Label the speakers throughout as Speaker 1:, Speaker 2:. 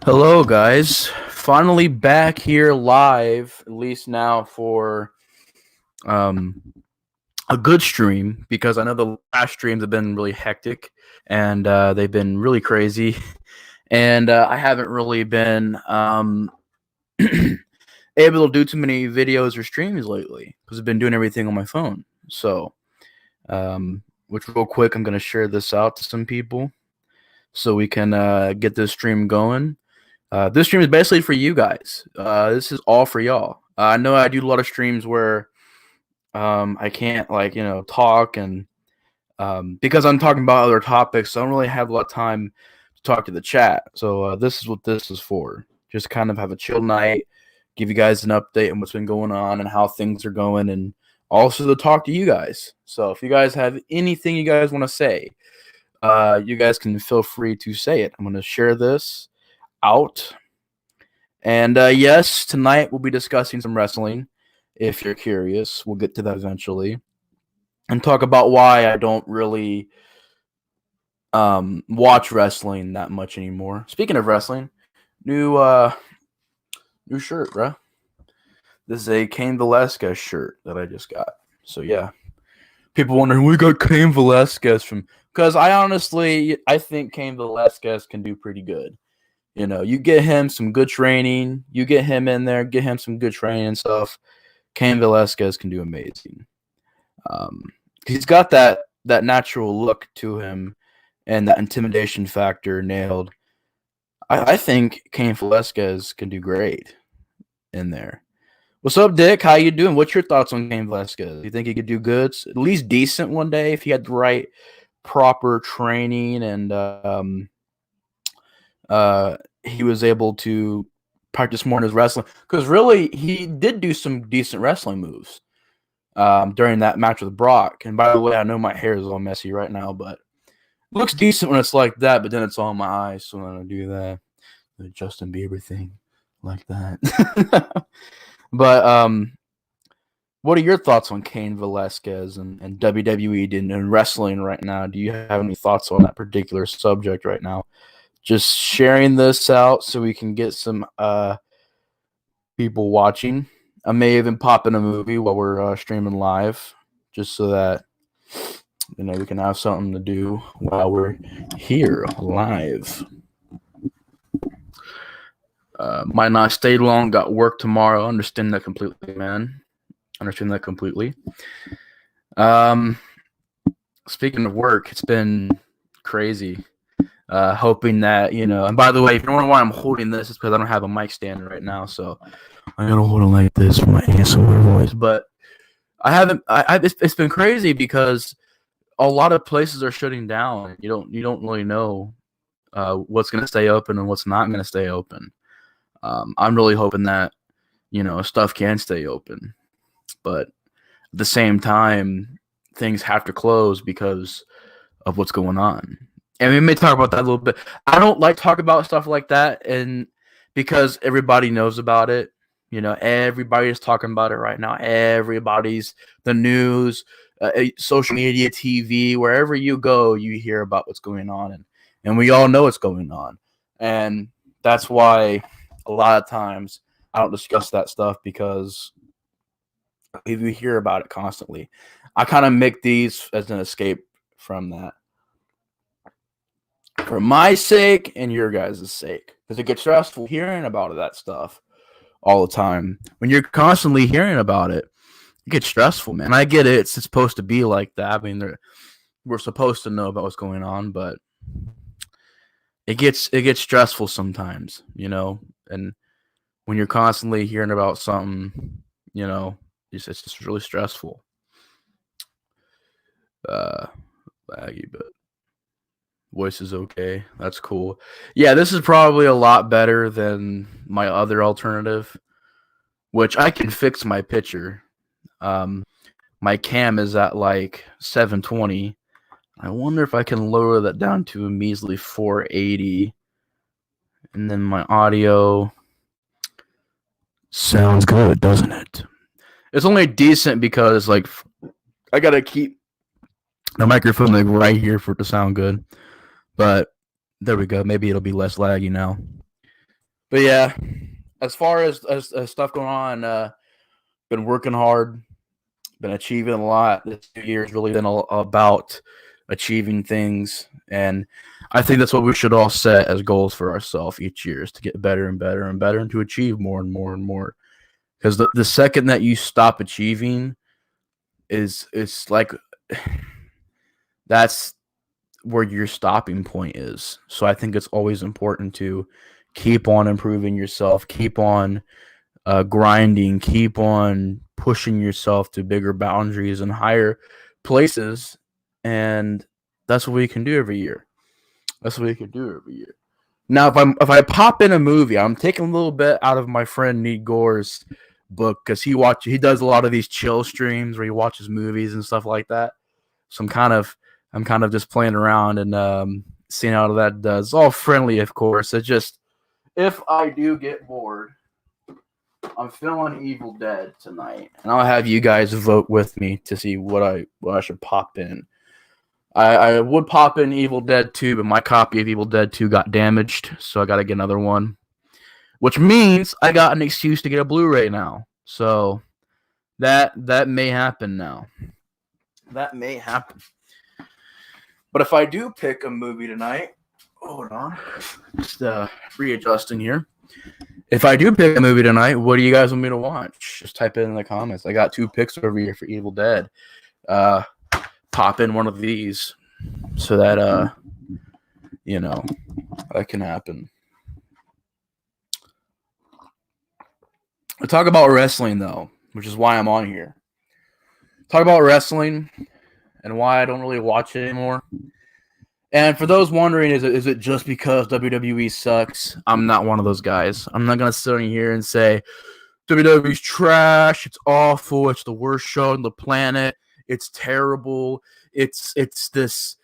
Speaker 1: Hello, guys. Finally back here live, at least now for um, a good stream because I know the last streams have been really hectic and they've been really crazy, and I haven't really been able to do too many videos or streams lately because I've been doing everything on my phone. So, which real quick, I'm gonna share this out to some people so we can get this stream going. This stream is basically for you guys. This is all for y'all. I know I do a lot of streams where I can't talk and because I'm talking about other topics, so I don't really have a lot of time to talk to the chat. So this is what this is for. Just kind of have a chill night, give you guys an update on what's been going on and how things are going, and also to talk to you guys. So if you guys have anything you guys want to say, you guys can feel free to say it. I'm going to share this out. And yes, tonight we'll be discussing some wrestling. If you're curious, we'll get to that eventually, and talk about why I don't really watch wrestling that much anymore. Speaking of wrestling, new new shirt, bro. This is a Cain Velasquez shirt that I just got. So yeah, people wondering we got Cain Velasquez from, because I think Cain Velasquez can do pretty good. You know, you get him some good training, you get him in there, get him some good training and stuff. Cain Velasquez can do amazing. He's got that natural look to him and that intimidation factor nailed. I think Cain Velasquez can do great in there. What's up, Dick? How you doing? What's your thoughts on Cain Velasquez? You think he could do good, at least decent one day if he had the right, proper training and he was able to practice more in his wrestling? Because really, he did do some decent wrestling moves during that match with Brock. And by the way, I know my hair is all messy right now, but it looks decent when it's like that, but then it's all in my eyes, so I don't do that. The Justin Bieber thing like that. But what are your thoughts on Cain Velasquez and WWE and wrestling right now? Do you have any thoughts on that particular subject right now? Just sharing this out so we can get some people watching. I may even pop in a movie while we're streaming live, just so that we can have something to do while we're here live. Might not stay long. Got work tomorrow. Understand that completely, man. Understand that completely. Speaking of work, it's been crazy. Hoping that and by the way, if you don't know why I'm holding this, it's because I don't have a mic stand right now, so I gotta hold it like this for my ASMR voice. But I haven't. It's been crazy because a lot of places are shutting down. You don't really know what's gonna stay open and what's not gonna stay open. I'm really hoping that stuff can stay open, but at the same time, things have to close because of what's going on. And we may talk about that a little bit. I don't like talk about stuff like that, and because everybody knows about it. Everybody's talking about it right now. Everybody's the news, social media, TV, wherever you go, you hear about what's going on, and we all know what's going on. And that's why a lot of times I don't discuss that stuff, because if you hear about it constantly, I kind of make these as an escape from that. For my sake and your guys' sake, because it gets stressful hearing about that stuff all the time. When you're constantly hearing about it, it gets stressful, man. I get it; it's supposed to be like that. I mean, we're supposed to know about what's going on, but it gets stressful sometimes, And when you're constantly hearing about something, it's just really stressful. Laggy, but voice is okay. That's cool. Yeah, this is probably a lot better than my other alternative, which I can fix my picture. My cam is at like 720. I wonder if I can lower that down to a measly 480. And then my audio sounds good, doesn't it? It's only decent because like I gotta keep the microphone like right here for it to sound good. But there we go. Maybe it'll be less laggy now. But yeah, as far as stuff going on, been working hard, been achieving a lot. This 2 years really been about achieving things, and I think that's what we should all set as goals for ourselves each year is to get better and better and better and to achieve more and more and more. Because the second that you stop achieving is it's like that's where your stopping point is. So I think it's always important to keep on improving yourself, keep on grinding, keep on pushing yourself to bigger boundaries and higher places, and that's what we can do every year. That's what we can do every year. Now, if I pop in a movie, I'm taking a little bit out of my friend Nate Gore's book because he does a lot of these chill streams where he watches movies and stuff like that. So I'm kind of just playing around and seeing how that does. All friendly, of course. It's just if I do get bored, I'm feeling Evil Dead tonight, and I'll have you guys vote with me to see what I should pop in. I would pop in Evil Dead 2, but my copy of Evil Dead 2 got damaged, so I got to get another one. Which means I got an excuse to get a Blu-ray now. So that may happen now. That may happen. But if I do pick a movie tonight, hold on, just readjusting here. If I do pick a movie tonight, what do you guys want me to watch? Just type it in the comments. I got 2 picks over here for Evil Dead. Pop in one of these so that that can happen. I talk about wrestling though, which is why I'm on here. Talk about wrestling and why I don't really watch it anymore. And for those wondering, is it just because WWE sucks? I'm not one of those guys. I'm not gonna sit in here and say WWE's trash. It's awful. It's the worst show on the planet. It's terrible. It's this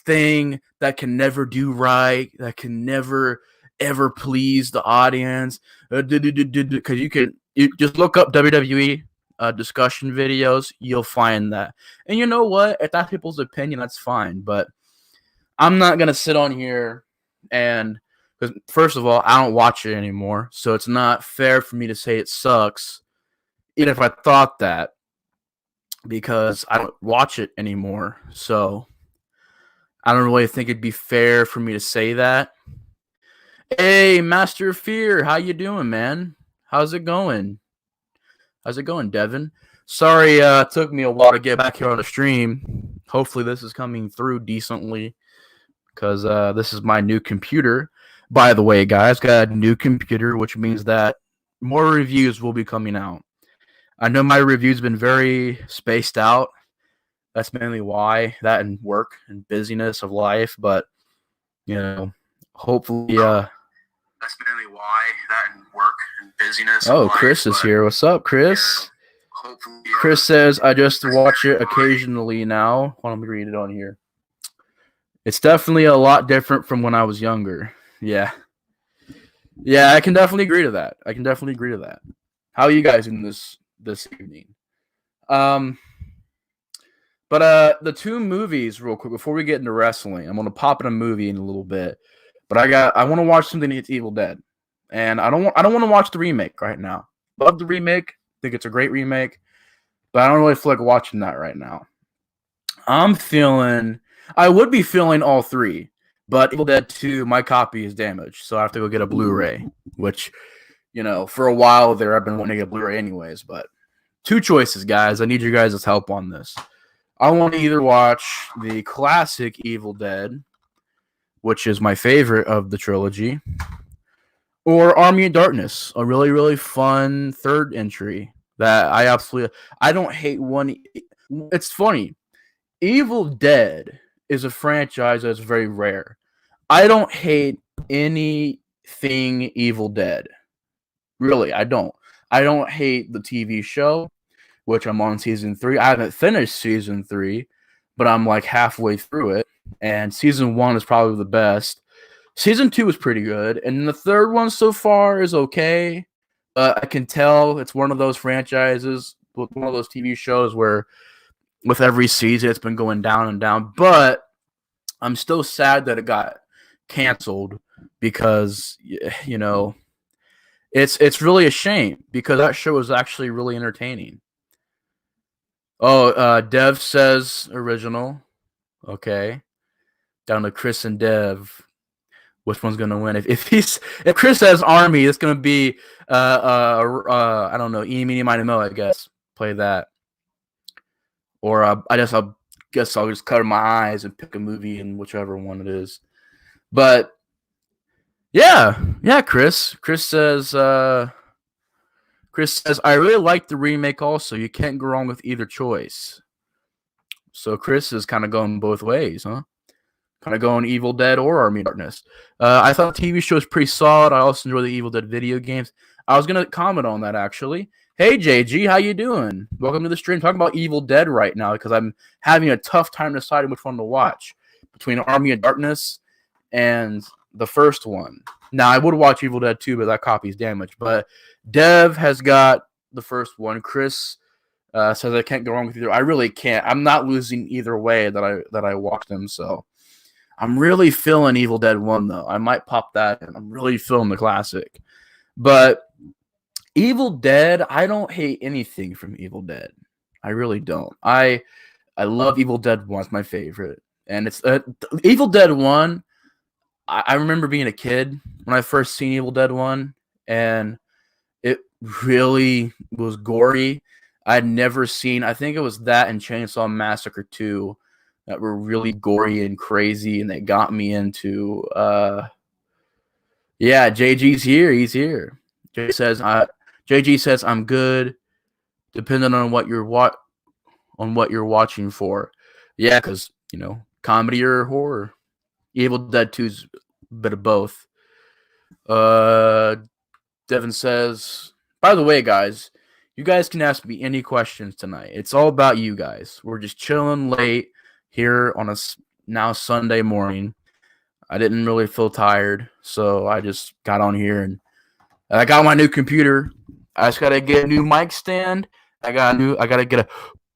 Speaker 1: thing that can never do right. That can never ever please the audience. Because you just look up WWE discussion videos, you'll find that. And you know what? If that's people's opinion, that's fine. But I'm not gonna sit on here and because first of all, I don't watch it anymore, so it's not fair for me to say it sucks, even if I thought that, because I don't watch it anymore. So I don't really think it'd be fair for me to say that. Hey, Master Fear, how you doing, man? How's it going? How's it going, Devin? Sorry, it took me a while to get back here on the stream. Hopefully this is coming through decently because this is my new computer. By the way, guys, got a new computer, which means that more reviews will be coming out. I know my reviews been very spaced out. That's mainly why, that and work and busyness of life, but, hopefully, that's mainly why, that and work and busyness of life. Oh, Chris is here. What's up, Chris? Hopefully, Chris says, I just watch it occasionally now. Hold on, let me read it on here. It's definitely a lot different from when I was younger. Yeah. Yeah, I can definitely agree to that. How are you guys doing this evening? But the 2 movies real quick before we get into wrestling. I'm going to pop in a movie in a little bit. But I want to watch something that's Evil Dead. And I don't want to watch the remake right now. Love the remake. Think it's a great remake. But I don't really feel like watching that right now. I would be feeling all 3. But Evil Dead 2, my copy is damaged. So I have to go get a Blu-ray. Which, for a while there, I've been wanting to get a Blu-ray anyways. But 2 choices, guys. I need your guys' help on this. I want to either watch the classic Evil Dead, which is my favorite of the trilogy, or Army of Darkness, a really, really fun third entry that I don't hate one. It's funny. Evil Dead is a franchise that's very rare. I don't hate anything Evil Dead. Really, I don't. I don't hate the TV show, which I'm on season 3. I haven't finished season 3, but I'm like halfway through it. And season 1 is probably the best. Season 2 is pretty good. And the third one so far is okay. But I can tell it's one of those franchises, one of those TV shows where with every season it's been going down and down. But I'm still sad that it got canceled because it's really a shame because that show was actually really entertaining. Oh, Dev says original. Okay, down to Chris and Dev. Which one's gonna win? If Chris says Army, it's gonna be I don't know, Eeny Meeny Miny Mo, I guess. Play that, or I guess I'll just cover my eyes and pick a movie and whichever one it is. But yeah, Chris. Chris says I really like the remake. Also, you can't go wrong with either choice. So Chris is kind of going both ways, huh? Kind of going Evil Dead or Army of Darkness. I thought the TV show was pretty solid. I also enjoy the Evil Dead video games. I was gonna comment on that actually. Hey JG, how you doing? Welcome to the stream. Talking about Evil Dead right now because I'm having a tough time deciding which one to watch between Army of Darkness and the first one. Now I would watch Evil Dead 2, but that copy's damaged. But Dev has got the first one. Chris says I can't go wrong with either. I really can't. I'm not losing either way that I watched them. So I'm really feeling Evil Dead 1, though. I might pop that, and I'm really feeling the classic. But Evil Dead, I don't hate anything from Evil Dead. I really don't. I love Evil Dead 1. It's my favorite. And it's Evil Dead 1, I remember being a kid when I first seen Evil Dead 1, and it really was gory. I'd never seen, I think it was that and Chainsaw Massacre 2, that were really gory and crazy, and they got me into. Yeah, JG's here. He's here. JG says I'm good, depending on what you're watching for. Yeah, because comedy or horror. Evil Dead 2's a bit of both. Devin says, by the way, guys, you guys can ask me any questions tonight. It's all about you guys. We're just chilling late here on a now Sunday morning. I didn't really feel tired, so I just got on here and I got my new computer. I just gotta get a new mic stand. I gotta get a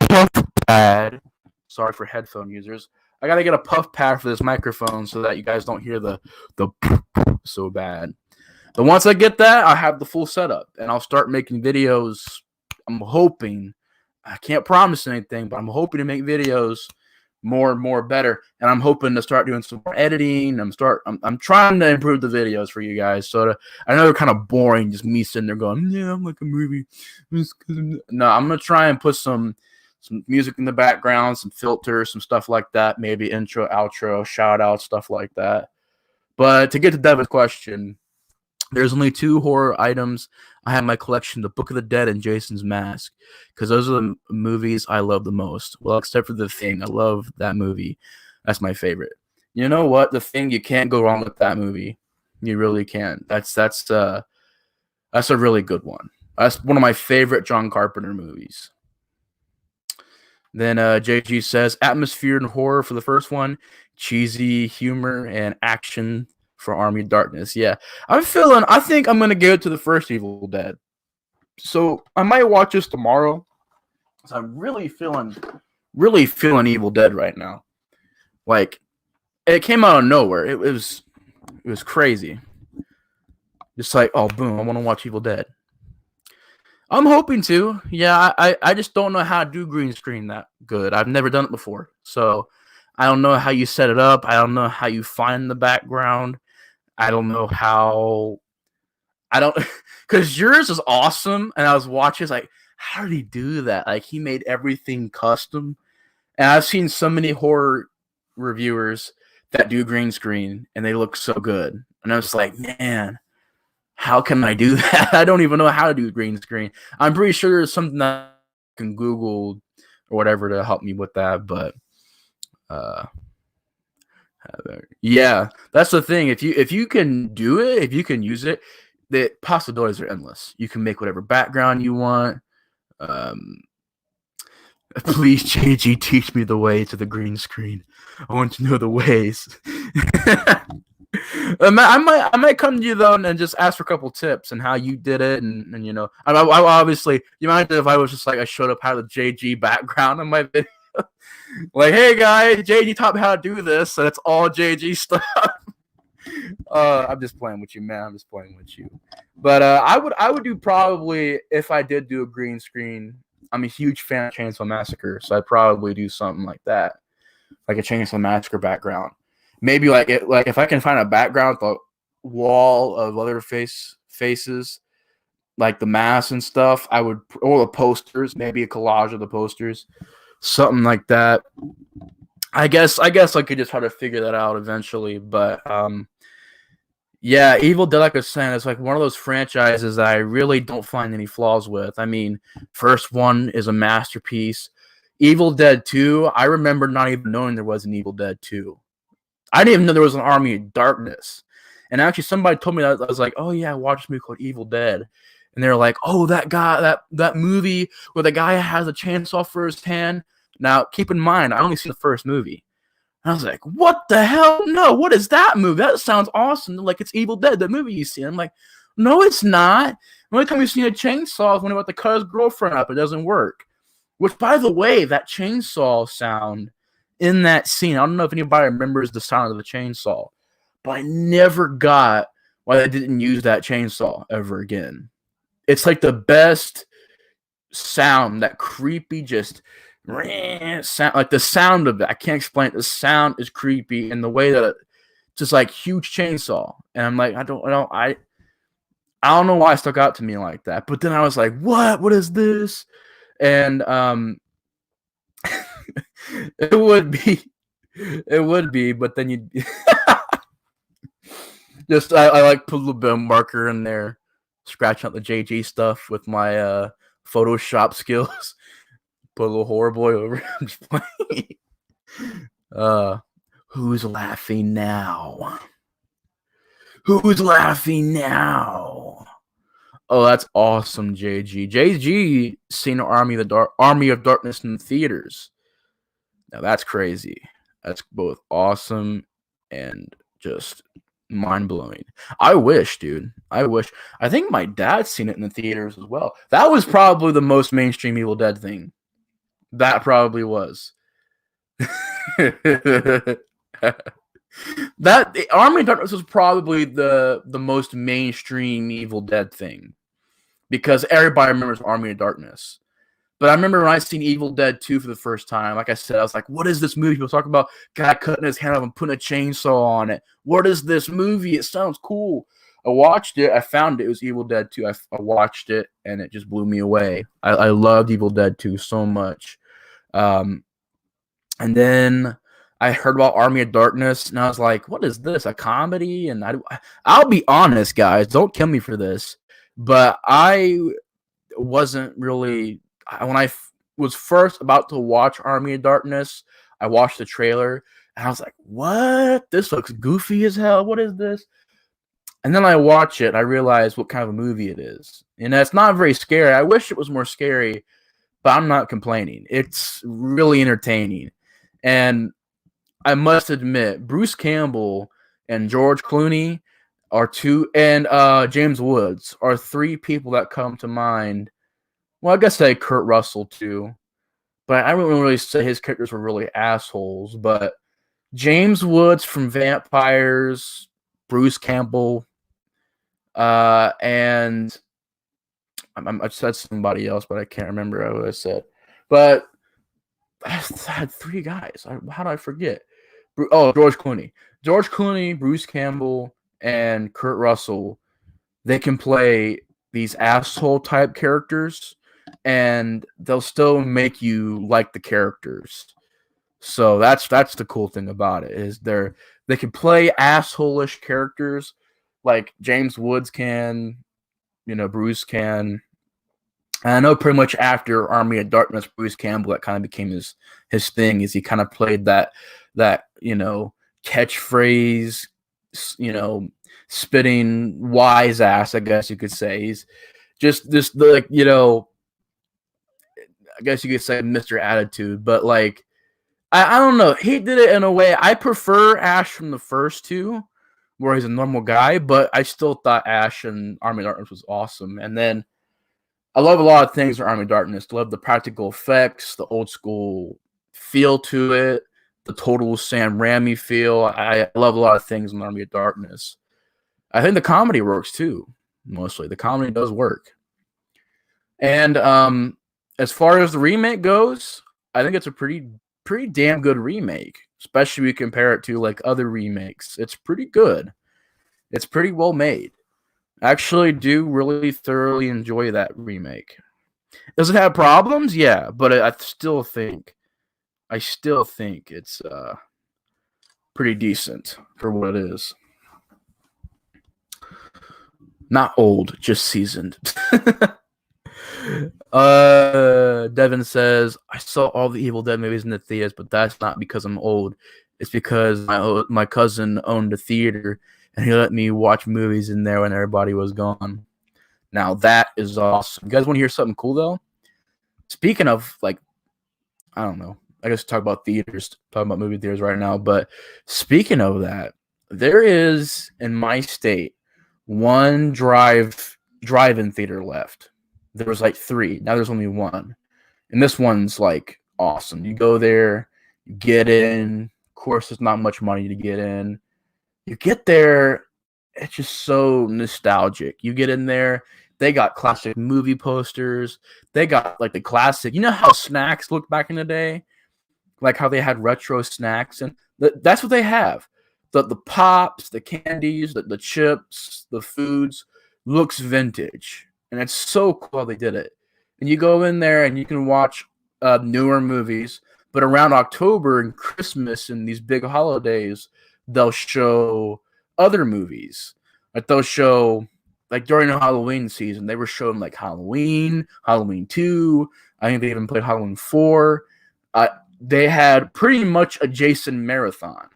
Speaker 1: puff pad. Sorry for headphone users. I gotta get a puff pad for this microphone so that you guys don't hear the so bad. But once I get that, I have the full setup and I'll start making videos. I'm hoping. I can't promise anything, but I'm hoping to make videos more and more better, and I'm hoping to start doing some more editing. I'm trying to improve the videos for you guys. So I know they're kind of boring, just me sitting there going, yeah, I'm like a movie. No, I'm gonna try and put some music in the background, some filters, some stuff like that. Maybe intro, outro, shout out, stuff like that. But to get to Devin's question, there's only 2 horror items I have in my collection: The Book of the Dead and Jason's Mask, because those are the movies I love the most. Well, except for The Thing. I love that movie. That's my favorite. You know what? The Thing, you can't go wrong with that movie. You really can't. That's a really good one. That's one of my favorite John Carpenter movies. Then JG says, atmosphere and horror for the first one, cheesy humor and action for Army of Darkness. Yeah, I think I'm gonna give it to the first Evil Dead. So I might watch this tomorrow. So I'm really feeling Evil Dead right now. Like, it came out of nowhere. It was crazy. Just like, oh boom, I want to watch Evil Dead. I'm hoping to. Yeah, I just don't know how to do green screen that good. I've never done it before. So I don't know how you set it up. I don't know how you find the background. I don't know because yours is awesome. And I was watching, like, how did he do that? Like, he made everything custom. And I've seen so many horror reviewers that do green screen and they look so good. And I was like, man, how can I do that? I don't even know how to do green screen. I'm pretty sure there's something that I can Google or whatever to help me with that. But yeah, that's the thing. If you can do it, if you can use it, the possibilities are endless. You can make whatever background you want. Please, JG, teach me the way to the green screen. I want to know the ways. I might come to you though and just ask for a couple tips and how you did it, and I obviously, you mind if I was just like, I showed up how the JG background in my video. Like, hey guys, JG taught me how to do this, and it's all JG stuff. I'm just playing with you, man. I'm just playing with you. But I would do probably if I did do a green screen. I'm a huge fan of Chainsaw Massacre, so I'd probably do something like that, like a Chainsaw Massacre background. Maybe like if I can find a background with a wall of other faces, like the mask and stuff, I would, or the posters, maybe a collage of the posters, something like that. I guess I could just try to figure that out eventually, but yeah, Evil Dead, like I was saying, it's like one of those franchises that I really don't find any flaws with. I mean, first one is a masterpiece. Evil Dead 2, I remember not even knowing there was an Evil Dead 2. I didn't even know there was an Army of Darkness. And actually, somebody told me that. I was like, oh, yeah, I watched a movie called Evil Dead. And they're like, oh, that guy, that movie where the guy has a chainsaw for his hand. Now, keep in mind, I only seen the first movie. And I was like, what the hell? No, what is that movie? That sounds awesome. They're like, it's Evil Dead, the movie you see. I'm like, no, it's not. The only time you've seen a chainsaw is when he about to cut his girlfriend up. It doesn't work. Which, by the way, that chainsaw sound in that scene, I don't know if anybody remembers the sound of the chainsaw, but I never got why they didn't use that chainsaw ever again. It's like the best sound, that creepy, just sound, like the sound of it. I can't explain it. The sound is creepy, and the way that just like huge chainsaw. And I'm like, I don't know why it stuck out to me like that. But then I was like, what is this? And it would be, but then you just I like put a little bit of marker in there, scratching out the JG stuff with my Photoshop skills. Put a little horror boy over it. I'm just playing. Who's laughing now? Who's laughing now? Oh, that's awesome, JG. JG seen Army of Darkness in the theaters. Now that's crazy. That's both awesome and just mind blowing. I wish, dude. I wish. I think my dad's seen it in the theaters as well. That was probably the most mainstream Evil Dead thing. That probably was. That Army of Darkness was probably the most mainstream Evil Dead thing, because everybody remembers Army of Darkness. But I remember when I seen Evil Dead 2 for the first time, like I said, I was like, what is this movie? People talking about guy cutting his hand off and putting a chainsaw on it. What is this movie? It sounds cool. I watched it. I found it. It was Evil Dead 2. I watched it, and it just blew me away. I loved Evil Dead 2 so much. And then I heard about Army of Darkness, and I was like, what is this, a comedy? And I'll be honest, guys, don't kill me for this, but I wasn't really, when I was first about to watch Army of Darkness, I watched the trailer, and I was like, what? This looks goofy as hell. What is this? And then I watch it, I realize what kind of a movie it is. And it's not very scary. I wish it was more scary, but I'm not complaining. It's really entertaining. And I must admit, Bruce Campbell and George Clooney are two, and James Woods are three people that come to mind. Well, I guess say Kurt Russell too, but I wouldn't really say his characters were really assholes. But James Woods from Vampires, Bruce Campbell, and I said somebody else, but I can't remember what I said. But I had three guys. How do I forget? Oh, George Clooney. George Clooney, Bruce Campbell, and Kurt Russell. They can play these asshole type characters, and they'll still make you like the characters. So that's the cool thing about it, is they can play asshole-ish characters like James Woods can, Bruce can. And I know pretty much after Army of Darkness, Bruce Campbell, that kind of became his thing, is he kind of played that catchphrase, spitting wise ass, I guess you could say. He's just this, like, I guess you could say Mr. Attitude, but like, I don't know. He did it in a way. I prefer Ash from the first two, where he's a normal guy, but I still thought Ash in Army of Darkness was awesome. And then I love a lot of things in Army of Darkness. I love the practical effects, the old school feel to it, the total Sam Raimi feel. I love a lot of things in Army of Darkness. I think the comedy works too. Mostly, the comedy does work. And as far as the remake goes, I think it's a pretty damn good remake. Especially if you compare it to like other remakes. It's pretty good. It's pretty well made. I actually do really thoroughly enjoy that remake. Does it have problems? Yeah, but I still think it's pretty decent for what it is. Not old, just seasoned. Devin says, I saw all the Evil Dead movies in the theaters, but that's not because I'm old. It's because my cousin owned a theater and he let me watch movies in there when everybody was gone. Now that is awesome. You guys want to hear something cool though? Speaking of like, I don't know. I guess talk about theaters, talking about movie theaters right now. But speaking of that, there is in my state one drive-in theater left. There was like 3. Now there's only 1. And this one's like awesome. You go there, you get in. Of course, there's not much money to get in. You get there, it's just so nostalgic. You get in there, they got classic movie posters. They got like the classic. You know how snacks looked back in the day? Like how they had retro snacks, and that's what they have. The pops, the candies, the chips, the foods looks vintage, and it's so cool how they did it. And you go in there and you can watch newer movies, but around October and Christmas and these big holidays, they'll show other movies. Like they'll show like during the Halloween season, they were showing like Halloween, Halloween 2. I think they even played Halloween 4. They had pretty much a Jason marathon,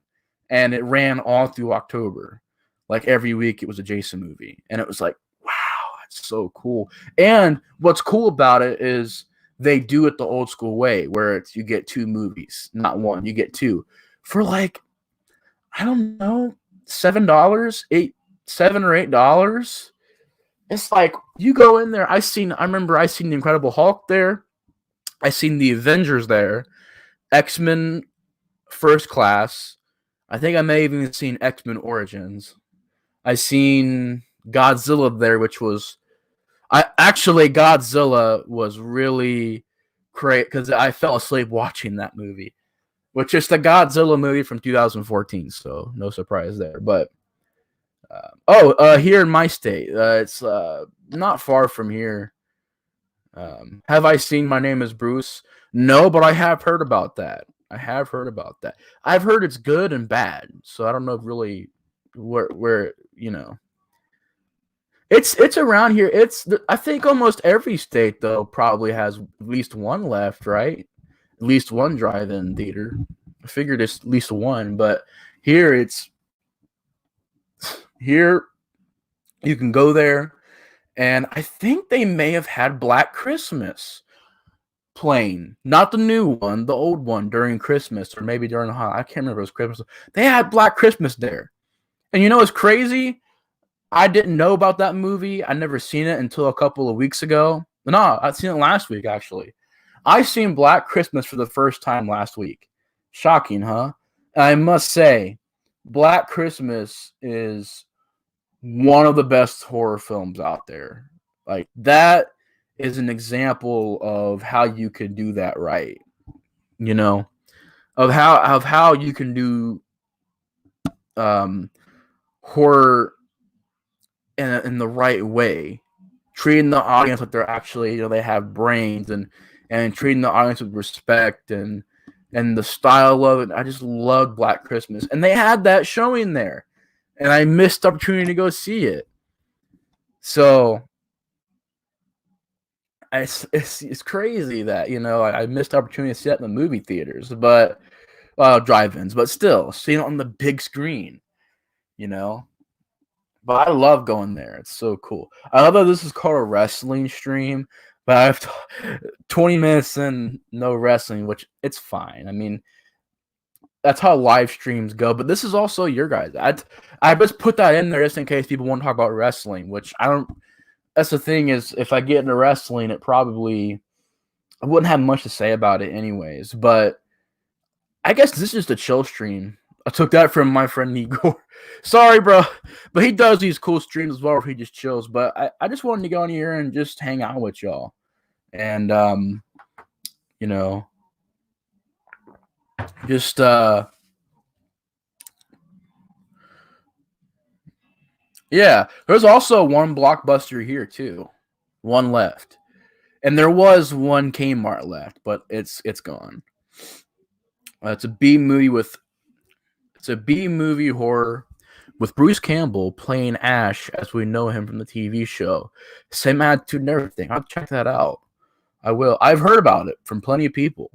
Speaker 1: and it ran all through October. Like every week, it was a Jason movie, and it was like, wow, that's so cool. And what's cool about it is they do it the old school way, where it's you get 2 movies, not 1. You get 2 for like I don't know, $7, $7 or $8. It's like you go in there. I remember I seen the Incredible Hulk there. I seen the Avengers there. X-Men First Class. I think I may have even seen X-Men Origins. I seen Godzilla there, which was Godzilla was really great because I fell asleep watching that movie, which is the Godzilla movie from 2014. So no surprise there. But here in my state, it's not far from here. Have I seen My Name is Bruce? No, but I have heard about that. I've heard it's good and bad, so I don't know really where it's around here. I think almost every state though probably has at least one left, right? At least one drive-in theater. I figured it's at least one, but here you can go there, and I think they may have had Black Christmas playing, not the new one, the old one during Christmas, or maybe during the holiday. I can't remember if it was Christmas. They had Black Christmas there, and you know what's crazy? I didn't know about that movie. I never seen it until a couple of weeks ago. No, I'd seen it last week actually. I seen Black Christmas for the first time last week. Shocking, huh? And I must say, Black Christmas is one of the best horror films out there. Like that is an example of how you can do that right. You know, of how you can do horror in the right way, treating the audience like they're actually they have brains, and treating the audience with respect and the style of it. I just love Black Christmas, and they had that showing there, and I missed the opportunity to go see it. So it's crazy that I missed the opportunity to see that in the movie theaters, but drive-ins, but still seeing it on the big screen, But I love going there. It's so cool. I love that this is called a wrestling stream, but I have 20 minutes in no wrestling, which it's fine. I mean, that's how live streams go. But this is also your guys. I just put that in there just in case people want to talk about wrestling, which I don't. That's the thing is, if I get into wrestling, I wouldn't have much to say about it anyways. But I guess this is just a chill stream. I took that from my friend Igor. Sorry, bro. But he does these cool streams as well where he just chills. But I just wanted to go on here and just hang out with y'all. And, you know, just, yeah. There's also one Blockbuster here, too. One left. And there was one Kmart left, but it's gone. It's a B movie horror with Bruce Campbell playing Ash as we know him from the TV show. Same attitude and everything. I'll check that out. I will. I've heard about it from plenty of people.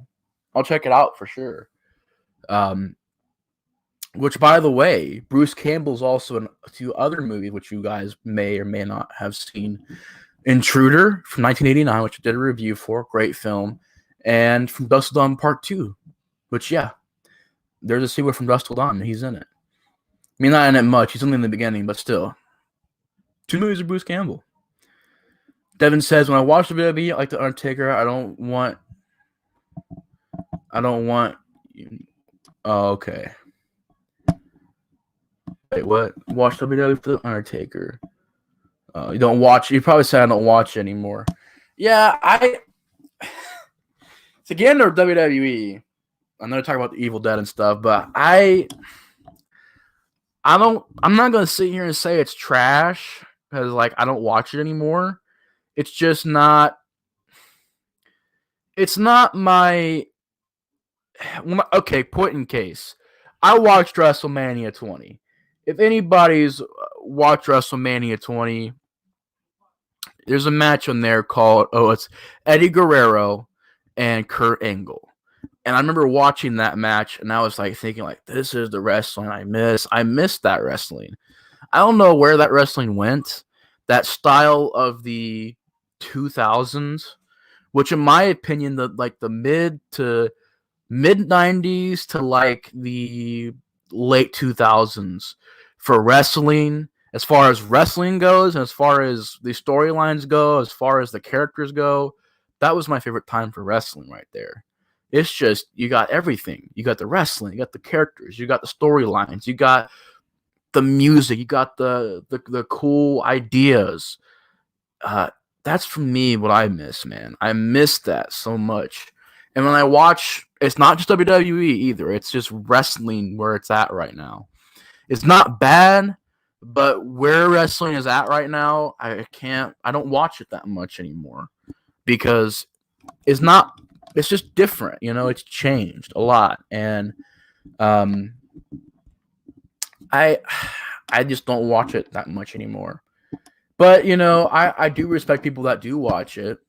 Speaker 1: I'll check it out for sure. Which, by the way, Bruce Campbell's also in 2 other movies, which you guys may or may not have seen. Intruder from 1989, which I did a review for. Great film. And From Dusk Till Dawn Part 2, which, yeah, there's a sequel from Dusk Till Dawn, and he's in it. I mean, not in it much. He's only in the beginning, but still. 2 movies of Bruce Campbell. Devin says, when I watch the WWE, like The Undertaker, I don't want... Oh, okay. Wait, what? Watch WWE for The Undertaker. You don't watch... You probably said I don't watch it anymore. Yeah, to get into WWE, I know to talk about the Evil Dead and stuff, but I'm not gonna sit here and say it's trash because like I don't watch it anymore. It's just not. It's not my. Okay, point in case. I watched WrestleMania 20. If anybody's watched WrestleMania 20, there's a match on there called it's Eddie Guerrero and Kurt Angle. And I remember watching that match, and I was like thinking, like, this is the wrestling I miss. I miss that wrestling. I don't know where that wrestling went. That style of the 2000s, which in my opinion, the mid 90s to like the late 2000s for wrestling, as far as wrestling goes, and as far as the storylines go, as far as the characters go, that was my favorite time for wrestling right there. It's just, you got everything. You got the wrestling, you got the characters, you got the storylines, you got the music, you got the cool ideas. That's for me what I miss, man. I miss that so much. And when I watch, it's not just WWE either. It's just wrestling where it's at right now. It's not bad, but where wrestling is at right now, I don't watch it that much anymore because it's just different, it's changed a lot. And I just don't watch it that much anymore. But, I do respect people that do watch it.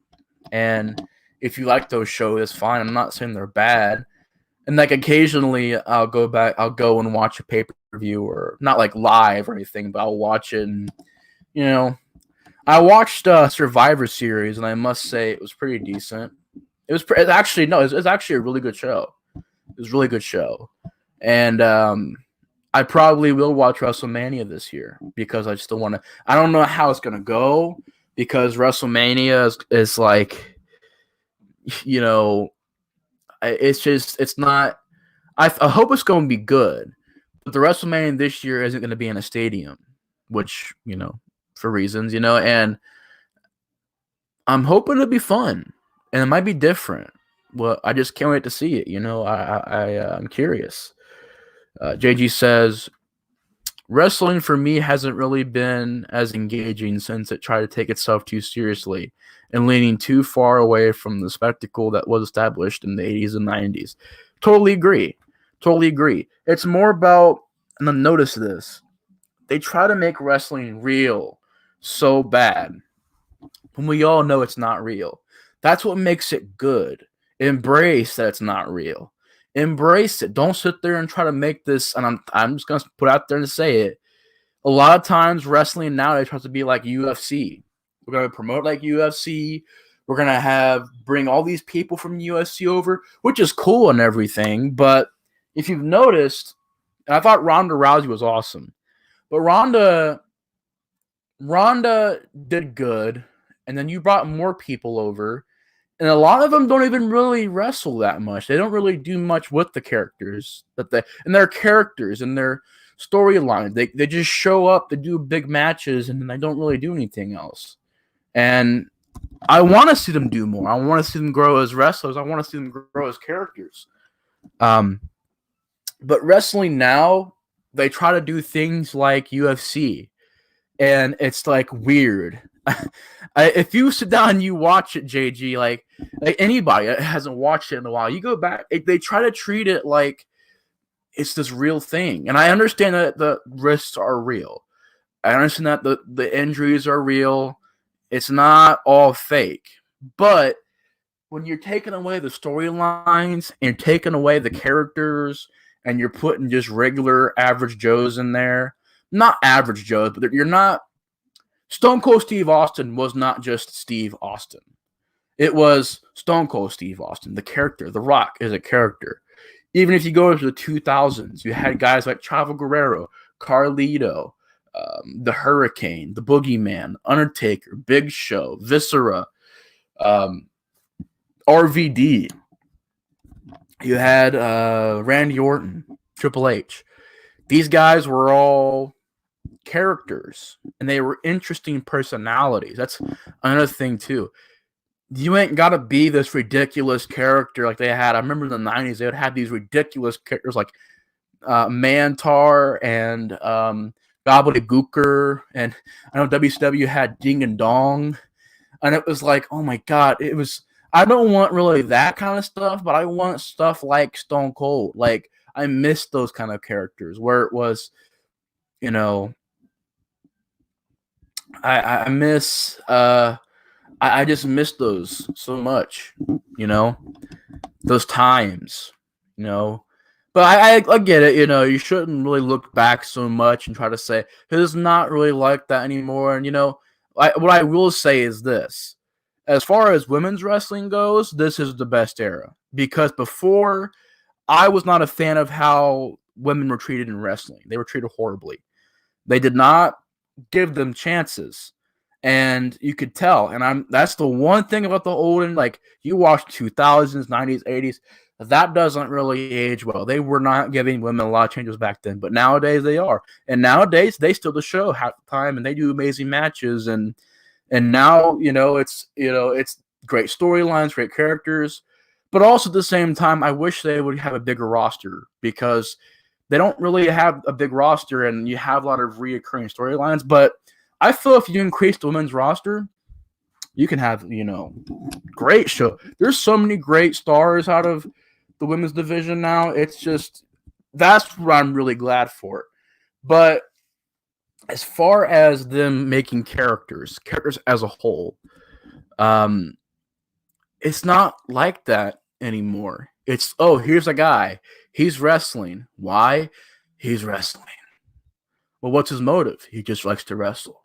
Speaker 1: And if you like those shows, it's fine. I'm not saying they're bad. And like occasionally I'll go and watch a pay-per-view, or not like live or anything, but I'll watch it. And, I watched Survivor Series, and I must say it was pretty decent. It's actually a really good show. It was a really good show. And I probably will watch WrestleMania this year because I still want to. I don't know how it's going to go because WrestleMania is like, it's not. I hope it's going to be good. But the WrestleMania this year isn't going to be in a stadium, which, for reasons, and I'm hoping it'll be fun. And it might be different. Well, I just can't wait to see it. I'm curious. JG says, wrestling for me hasn't really been as engaging since it tried to take itself too seriously and leaning too far away from the spectacle that was established in the 80s and 90s. Totally agree. It's more about, and then notice this, they try to make wrestling real so bad when we all know it's not real. That's what makes it good. Embrace that it's not real. Embrace it. Don't sit there and try to make this, and I'm just going to put out there and say it. A lot of times wrestling nowadays tries to be like UFC. We're going to promote like UFC. We're going to bring all these people from UFC over, which is cool and everything. But if you've noticed, and I thought Ronda Rousey was awesome, but Ronda did good, and then you brought more people over. And a lot of them don't even really wrestle that much. They don't really do much with the characters and their characters and their storyline. They just show up, they do big matches, and then they don't really do anything else. And I want to see them do more. I want to see them grow as wrestlers. I want to see them grow as characters. But wrestling now, they try to do things like UFC, and it's like weird. If you sit down and you watch it, JG, like anybody that hasn't watched it in a while, you go back, they try to treat it like it's this real thing. And I understand that the risks are real. I understand that the injuries are real. It's not all fake. But when you're taking away the storylines and you're taking away the characters and you're putting just regular average Joes in there, not average Joes, but you're not. Stone Cold Steve Austin was not just Steve Austin. It was Stone Cold Steve Austin, the character. The Rock is a character. Even if you go into the 2000s, you had guys like Chavo Guerrero, Carlito, the Hurricane, the Boogeyman, Undertaker, Big Show, Viscera, RVD. You had Randy Orton, Triple H. These guys were all characters, and they were interesting personalities. That's another thing too. You ain't gotta be this ridiculous character like they had. I remember in the 90s they would have these ridiculous characters like Mantar and Gobbledygooker, and I know WCW had Ding and Dong, and it was like, oh my god, it was. I don't want really that kind of stuff, but I want stuff like Stone Cold. Like I miss those kind of characters where it was, you know. I miss I just miss those so much, those times, But I get it, you shouldn't really look back so much and try to say it's not really like that anymore. And what I will say is this: as far as women's wrestling goes, this is the best era, because before I was not a fan of how women were treated in wrestling. They were treated horribly. They did not give them chances, and you could tell. And that's the one thing about the olden, like you watch 2000s, 90s, 80s, that doesn't really age well. They were not giving women a lot of changes back then, but nowadays they are. And nowadays they steal the show half the time, and they do amazing matches. And now it's great storylines, great characters, but also at the same time, I wish they would have a bigger roster, because they don't really have a big roster, and you have a lot of reoccurring storylines. But I feel if you increase the women's roster, you can have, great show. There's so many great stars out of the women's division now. It's just, that's what I'm really glad for. But as far as them making characters as a whole, it's not like that anymore. It's, oh, here's a guy. He's wrestling. Why? He's wrestling. Well, what's his motive? He just likes to wrestle.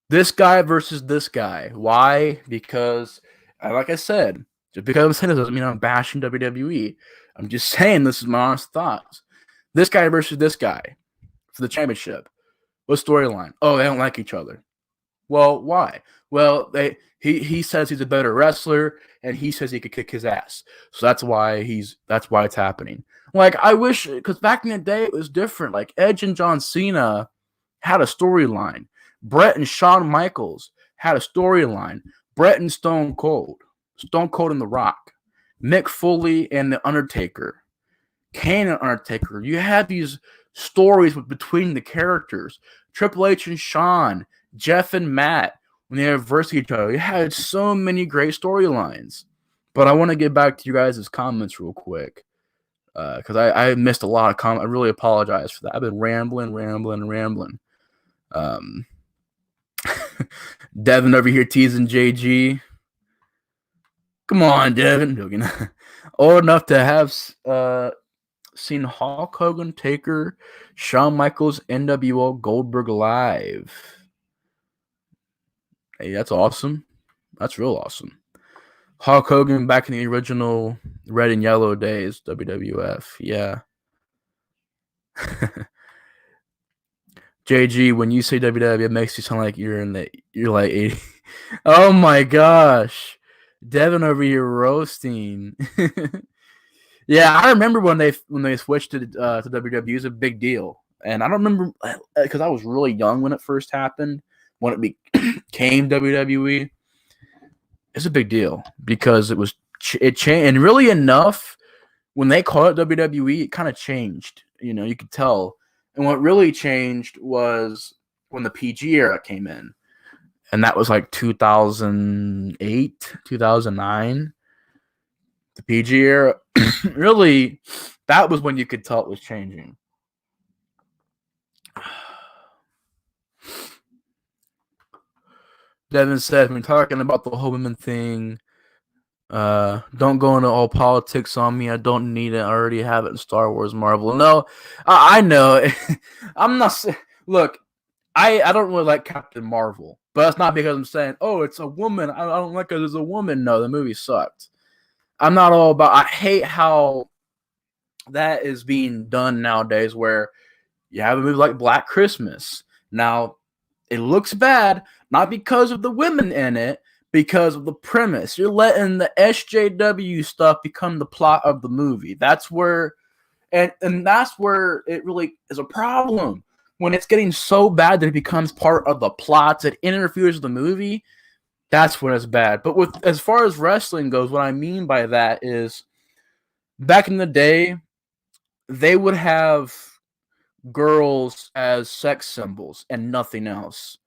Speaker 1: This guy versus this guy. Why? Because, like I said, just because I'm saying this doesn't mean I'm bashing WWE. I'm just saying this is my honest thoughts. This guy versus this guy for the championship. What storyline? Oh, they don't like each other. Well, why? Well, he says he's a better wrestler, and he says he could kick his ass. So that's why it's happening. Like, I wish, because back in the day it was different. Like Edge and John Cena had a storyline. Brett and Shawn Michaels had a storyline. Brett and Stone Cold and The Rock, Mick Foley and The Undertaker, Kane and Undertaker. You had these stories between the characters. Triple H and Shawn, Jeff and Matt, when they reversed each other. You had so many great storylines. But I want to get back to you guys' comments real quick, because I missed a lot of comments. I really apologize for that. I've been rambling. Devin over here teasing JG. Come on, Devin. Old enough to have seen Hulk Hogan, Taker, Shawn Michaels, NWO, Goldberg live. Hey, that's awesome. That's real awesome. Hulk Hogan back in the original red and yellow days, WWF. Yeah. JG, when you say WWF, it makes you sound like you're like 80. Oh my gosh. Devin over here roasting. Yeah, I remember when they switched to WWE, it was a big deal, and I don't remember because I was really young when it first happened. When it became WWE, it's a big deal because it changed, and really enough when they called it WWE, it kind of changed. You could tell, and what really changed was when the PG era came in, and that was like 2008, 2009. The PG era, really, that was when you could tell it was changing. Devin said, "We're talking about the whole women thing. Don't go into all politics on me. I don't need it. I already have it in Star Wars, Marvel. No, I know. I'm not. Look, I don't really like Captain Marvel, but that's not because I'm saying, oh, it's a woman. I don't like it as a woman. No, the movie sucked. I'm not all about. I hate how that is being done nowadays, where you have a movie like Black Christmas. Now, it looks bad, not because of the women in it, because of the premise. You're letting the SJW stuff become the plot of the movie. That's where, and that's where it really is a problem. When it's getting so bad that it becomes part of the plot, that interferes with the movie, that's when it's bad. But with as far as wrestling goes, what I mean by that is back in the day, they would have girls as sex symbols and nothing else.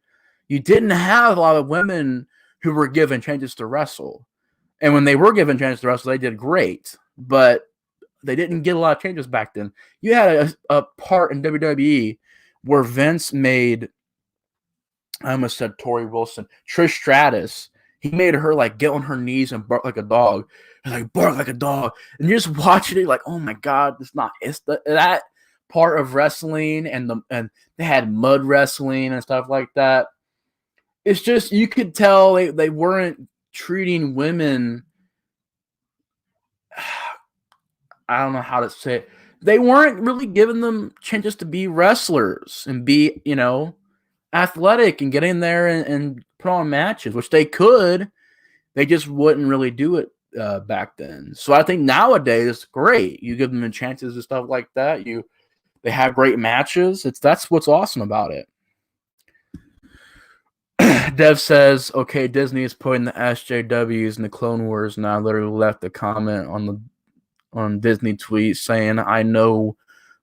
Speaker 1: You didn't have a lot of women who were given chances to wrestle. And when they were given chances to wrestle, they did great. But they didn't get a lot of changes back then. You had a part in WWE where Vince made, I almost said Tori Wilson, Trish Stratus. He made her like get on her knees and bark like a dog. Like bark like a dog. And you're just watching it like, oh my God, it's that part of wrestling, and they had mud wrestling and stuff like that. It's just, you could tell they weren't treating women. I don't know how to say it. They weren't really giving them chances to be wrestlers and be, athletic and get in there and put on matches, which they could. They just wouldn't really do it back then. So I think nowadays it's great. You give them the chances and stuff like that. They have great matches. That's what's awesome about it. Dev says, okay, Disney is putting the SJWs in the Clone Wars now. I literally left a comment on Disney tweet saying, I know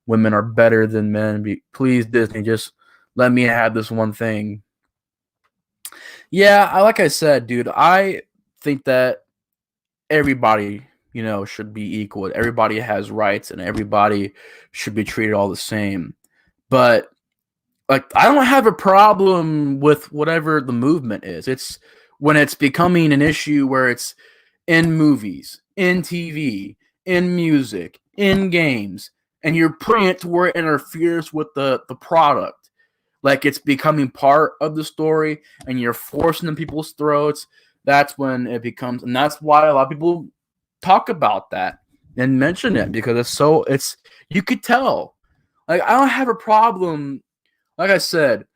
Speaker 1: women are better than men. Please, Disney, just let me have this one thing. Yeah, like I said, dude, I think that everybody, should be equal. Everybody has rights and everybody should be treated all the same. But like, I don't have a problem with whatever the movement is. It's when it's becoming an issue where it's in movies, in TV, in music, in games, and you're putting it to where it interferes with the product. Like it's becoming part of the story and you're forcing in people's throats. That's when it becomes, and that's why a lot of people talk about that and mention it, because you could tell. Like, I don't have a problem. Like I said,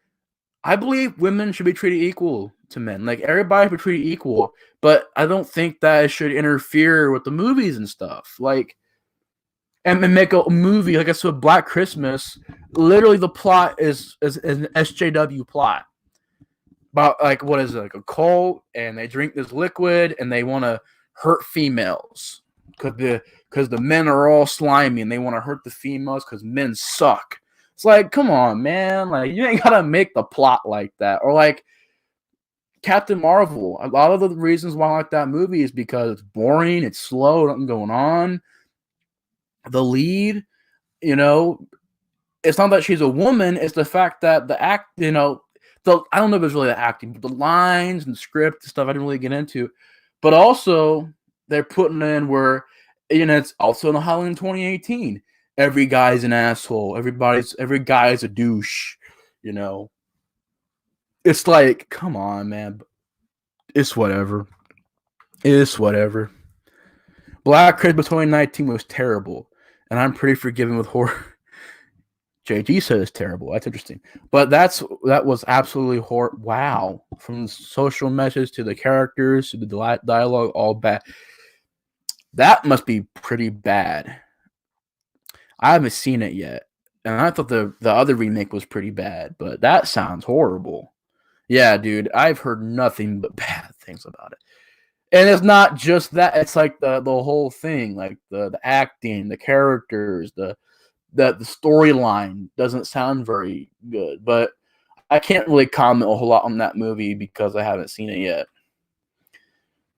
Speaker 1: I believe women should be treated equal to men. Like, everybody should be treated equal, but I don't think that it should interfere with the movies and stuff. Like, and make a movie like I said, Black Christmas. Literally, the plot is an SJW plot. About, like, what is it, like a cult, and they drink this liquid and they want to hurt females because the men are all slimy and they want to hurt the females because men suck. It's like, come on, man. Like, you ain't gotta make the plot like that. Or like Captain Marvel. A lot of the reasons why I like that movie is because it's boring, it's slow, nothing going on. The lead, it's not that she's a woman, it's the fact that the act, I don't know if it's really the acting, but the lines and script and stuff I didn't really get into. But also, they're putting in where, it's also in Halloween 2018. Every guy's an asshole. Every guy's a douche. It's like, come on, man. It's whatever. It's whatever. Black Christmas 2019 was terrible, and I'm pretty forgiving with horror. JG said it's terrible. That's interesting. But that was absolutely horrible. Wow. From the social message to the characters to the dialogue, all bad. That must be pretty bad. I haven't seen it yet. And I thought the other remake was pretty bad, but that sounds horrible. Yeah, dude, I've heard nothing but bad things about it. And it's not just that; it's like the whole thing, like the acting, the characters, the storyline doesn't sound very good. But I can't really comment a whole lot on that movie because I haven't seen it yet.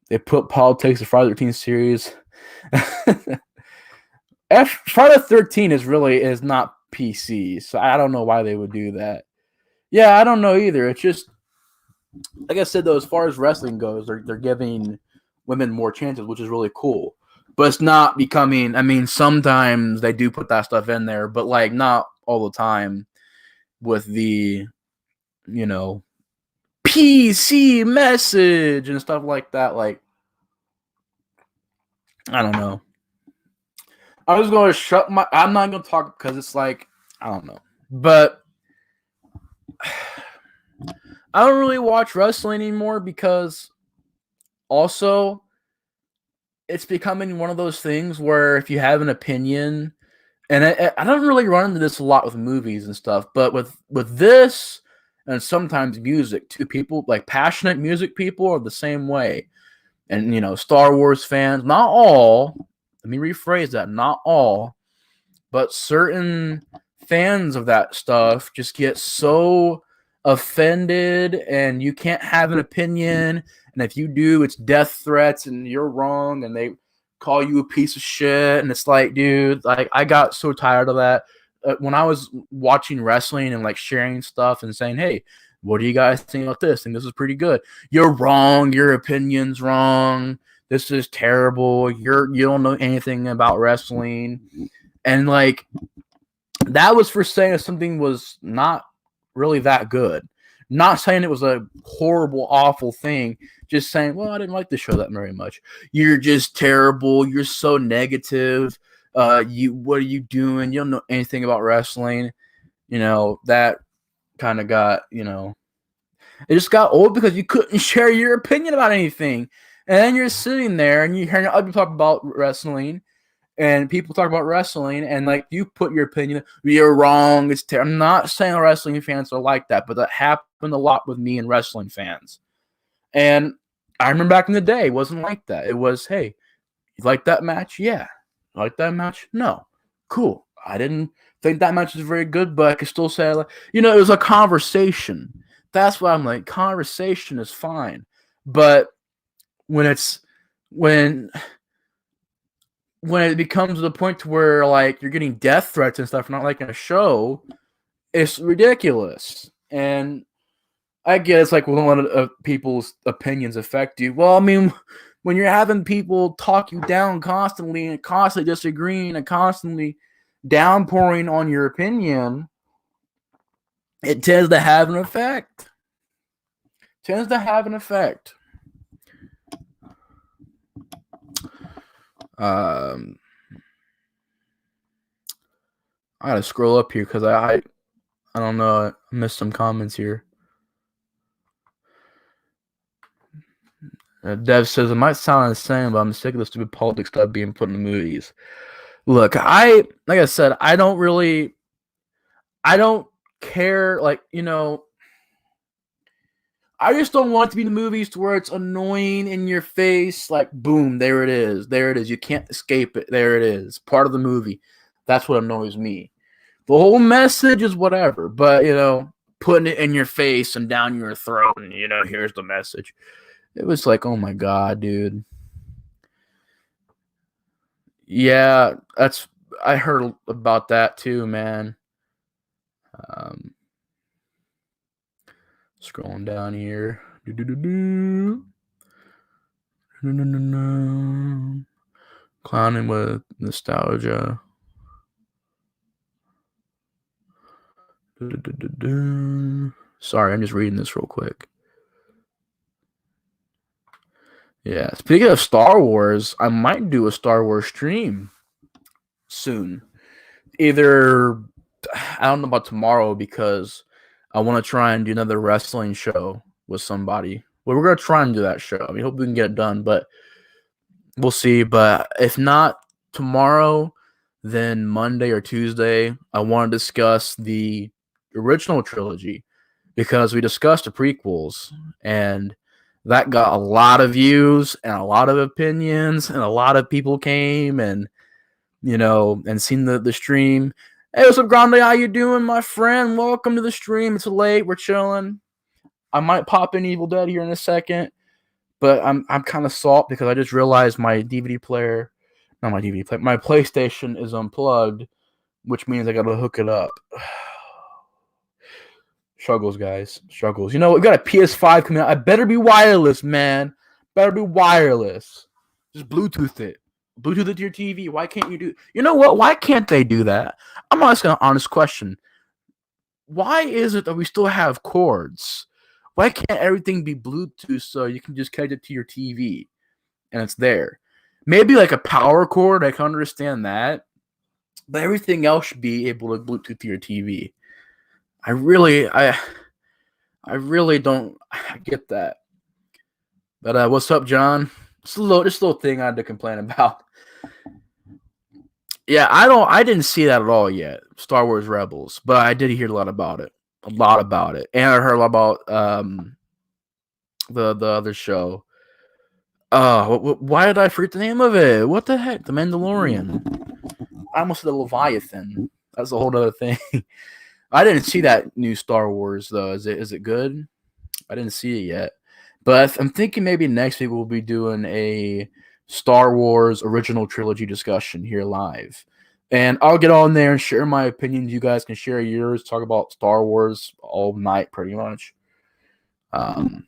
Speaker 1: They put politics in Friday the 13th series. Friday the 13th is not PC, so I don't know why they would do that. Yeah, I don't know either. It's just like I said though, as far as wrestling goes, they're giving women more chances, which is really cool. But it's not becoming. I mean, sometimes they do put that stuff in there, but like not all the time. With the, PC message and stuff like that. Like, I don't know. I was going to shut my. I'm not going to talk because it's like I don't know, but I don't really watch wrestling anymore because also it's becoming one of those things where if you have an opinion, and I don't really run into this a lot with movies and stuff, but with this and sometimes music too, people like passionate music people are the same way. And Star Wars fans, not all, let me rephrase that, not all, but certain fans of that stuff just get so offended and you can't have an opinion, and if you do, it's death threats and you're wrong, and they call you a piece of shit, and it's like, dude, like I got so tired of that. When I was watching wrestling and like sharing stuff and saying, hey, what do you guys think about this? And this is pretty good. You're wrong. Your opinion's wrong. This is terrible. You don't know anything about wrestling. And like that was for saying something was not really that good. Not saying it was a horrible, awful thing. Just saying, well, I didn't like the show that very much. You're just terrible. You're so negative. What are you doing? You don't know anything about wrestling. That kind of got, it just got old because you couldn't share your opinion about anything. And then you're sitting there and you're hearing other people talk about wrestling, and people talk about wrestling, and like you put your opinion, you're wrong. It's I'm not saying wrestling fans are like that, but that happened a lot with me and wrestling fans. And I remember back in the day, it wasn't like that. It was, hey, you like that match? Yeah. You like that match? No. Cool. I didn't think that match was very good, but I could still say, it was a conversation. That's why I'm like, conversation is fine. But when it becomes to the point to where like you're getting death threats and stuff, not like in a show, it's ridiculous. And I guess like when a lot of people's opinions affect you. Well, I mean, when you're having people talk you down constantly and constantly disagreeing and constantly downpouring on your opinion, it tends to have an effect. I gotta scroll up here because I don't know. I missed some comments here. Dev says it might sound the same, but I'm sick of the stupid politics stuff being put in the movies. Look, like I said, I don't care. Like, I just don't want it to be in the movies to where it's annoying in your face. Like, boom, there it is. You can't escape it. There it is. Part of the movie. That's what annoys me. The whole message is whatever, but putting it in your face and down your throat, and here's the message. It was like, oh my god, dude. Yeah, I heard about that too, man. Scrolling down here. Clowning with nostalgia. Sorry, I'm just reading this real quick. Yeah, speaking of Star Wars, I might do a Star Wars stream soon. Either I don't know about tomorrow because I want to try and do another wrestling show with somebody. Well, we're gonna try and do that show. I mean, hope we can get it done, but we'll see. But if not tomorrow, then Monday or Tuesday, I want to discuss the original trilogy because we discussed the prequels and that got a lot of views and a lot of opinions and a lot of people came and and seen the stream. Hey, what's up, Grande? How you doing, my friend? Welcome to the stream. It's late. We're chilling. I might pop in Evil Dead here in a second, but I'm kind of salt because I just realized my DVD player, not my DVD player, my PlayStation is unplugged, which means I gotta hook it up. Struggles, guys. Struggles. We got a PS5 coming out. I better be wireless, man. Better be wireless. Just Bluetooth it. Bluetooth it to your TV. Why can't you do... You know what? Why can't they do that? I'm asking an honest question. Why is it that we still have cords? Why can't everything be Bluetooth so you can just connect it to your TV and it's there? Maybe like a power cord. I can understand that. But everything else should be able to Bluetooth to your TV. I really don't get that. But what's up, John? Just a little thing I had to complain about. Yeah, I didn't see that at all yet. Star Wars Rebels, but I did hear a lot about it. And I heard a lot about the other show. Why did I forget the name of it? What the heck? The Mandalorian. I almost said the Leviathan. That's a whole other thing. I didn't see that new Star Wars though. Is it good? I didn't see it yet. But I'm thinking maybe next week we'll be doing a Star Wars original trilogy discussion here live. And I'll get on there and share my opinions. You guys can share yours, talk about Star Wars all night pretty much. So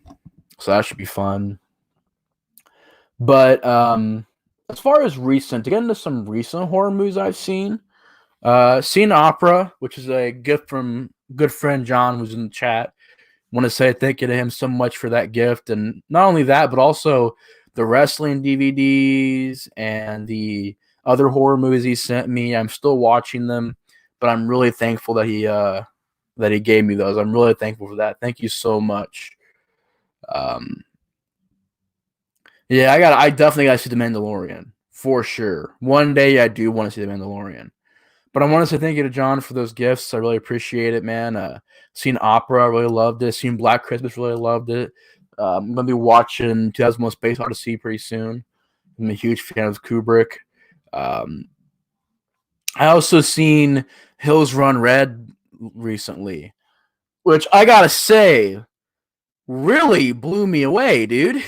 Speaker 1: that should be fun. But as far as to get into some recent horror movies I've seen Opera, which is a gift from good friend John, who's in the chat. Want to say thank you to him so much for that gift, and not only that, but also the wrestling DVDs and the other horror movies he sent me. I'm still watching them, but I'm really thankful that he gave me those. I'm really thankful for that. Thank you so much. Yeah, I definitely gotta see The Mandalorian for sure. One day I do want to see The Mandalorian. But I want to say thank you to John for those gifts. I really appreciate it, man. Seen Opera, really loved it. Seen Black Christmas, really loved it. I'm going to be watching 2001 Space Odyssey pretty soon. I'm a huge fan of Kubrick. I also seen Hills Run Red recently, which I got to say really blew me away, dude.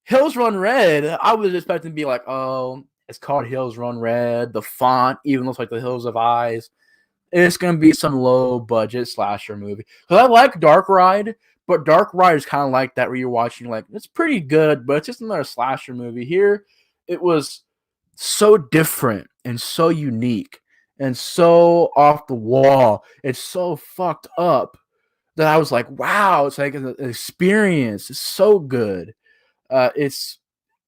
Speaker 1: Hills Run Red, I was expecting to be like, oh, it's called Hills Run Red. The font even looks like the Hills of Eyes. It's going to be some low-budget slasher movie. Because I like Dark Ride, but Dark Ride is kind of like that where you're watching, like, it's pretty good, but it's just another slasher movie. Here, it was so different and so unique and so off the wall. It's so fucked up that I was like, wow, it's like an experience. It's so good. It's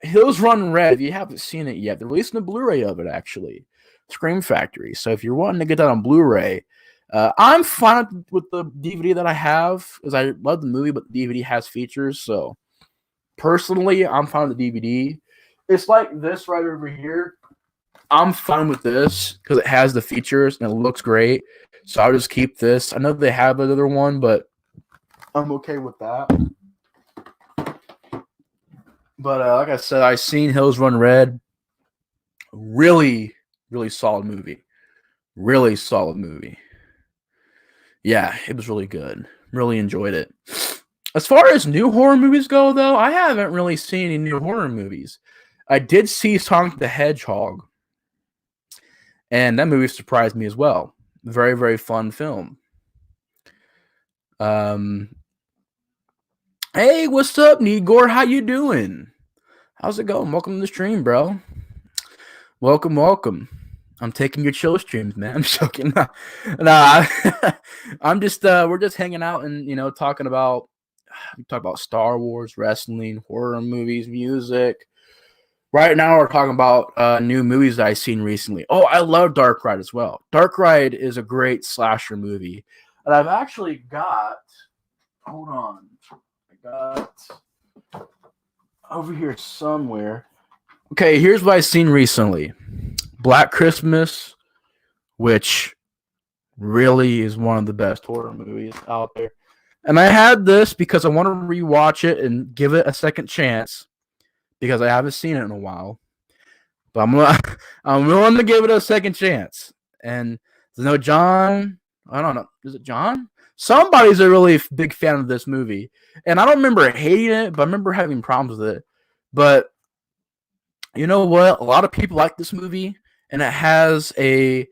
Speaker 1: Hills Run Red. If you haven't seen it yet, they're releasing a Blu-ray of it, actually. Scream Factory. So if you're wanting to get that on Blu-ray, I'm fine with the DVD that I have because I love the movie, but the DVD has features. So personally, I'm fine with the DVD. It's like this right over here. I'm fine with this because it has the features and it looks great. So I'll just keep this. I know they have another one, but I'm okay with that. But like I said, I seen Hills Run Red. Really, really solid movie. Really solid movie. Yeah, it was really good. Really enjoyed it. As far as new horror movies go, though, I haven't really seen any new horror movies. I did see Sonic the Hedgehog. And that movie surprised me as well. Very, very fun film. Hey, what's up, Nigor? How you doing? How's it going? Welcome to the stream, bro. Welcome. I'm taking your chill streams, man. I'm joking. Nah, I'm just we're just hanging out and talking about Star Wars, wrestling, horror movies, music, Right now, we're talking about new movies that I've seen recently. Oh, I love Dark Ride as well. Dark Ride is a great slasher movie. And I've actually got, hold on, I got over here somewhere. Okay, here's what I've seen recently Black Christmas, which really is one of the best horror movies out there. And I had this because I want to rewatch it and give it a second chance because I haven't seen it in a while. But I'm willing to give it a second chance. And no John, I don't know, is it John? Somebody's a really big fan of this movie, and I don't remember hating it, but I remember having problems with it. But you know what? A lot of people like this movie, and it has a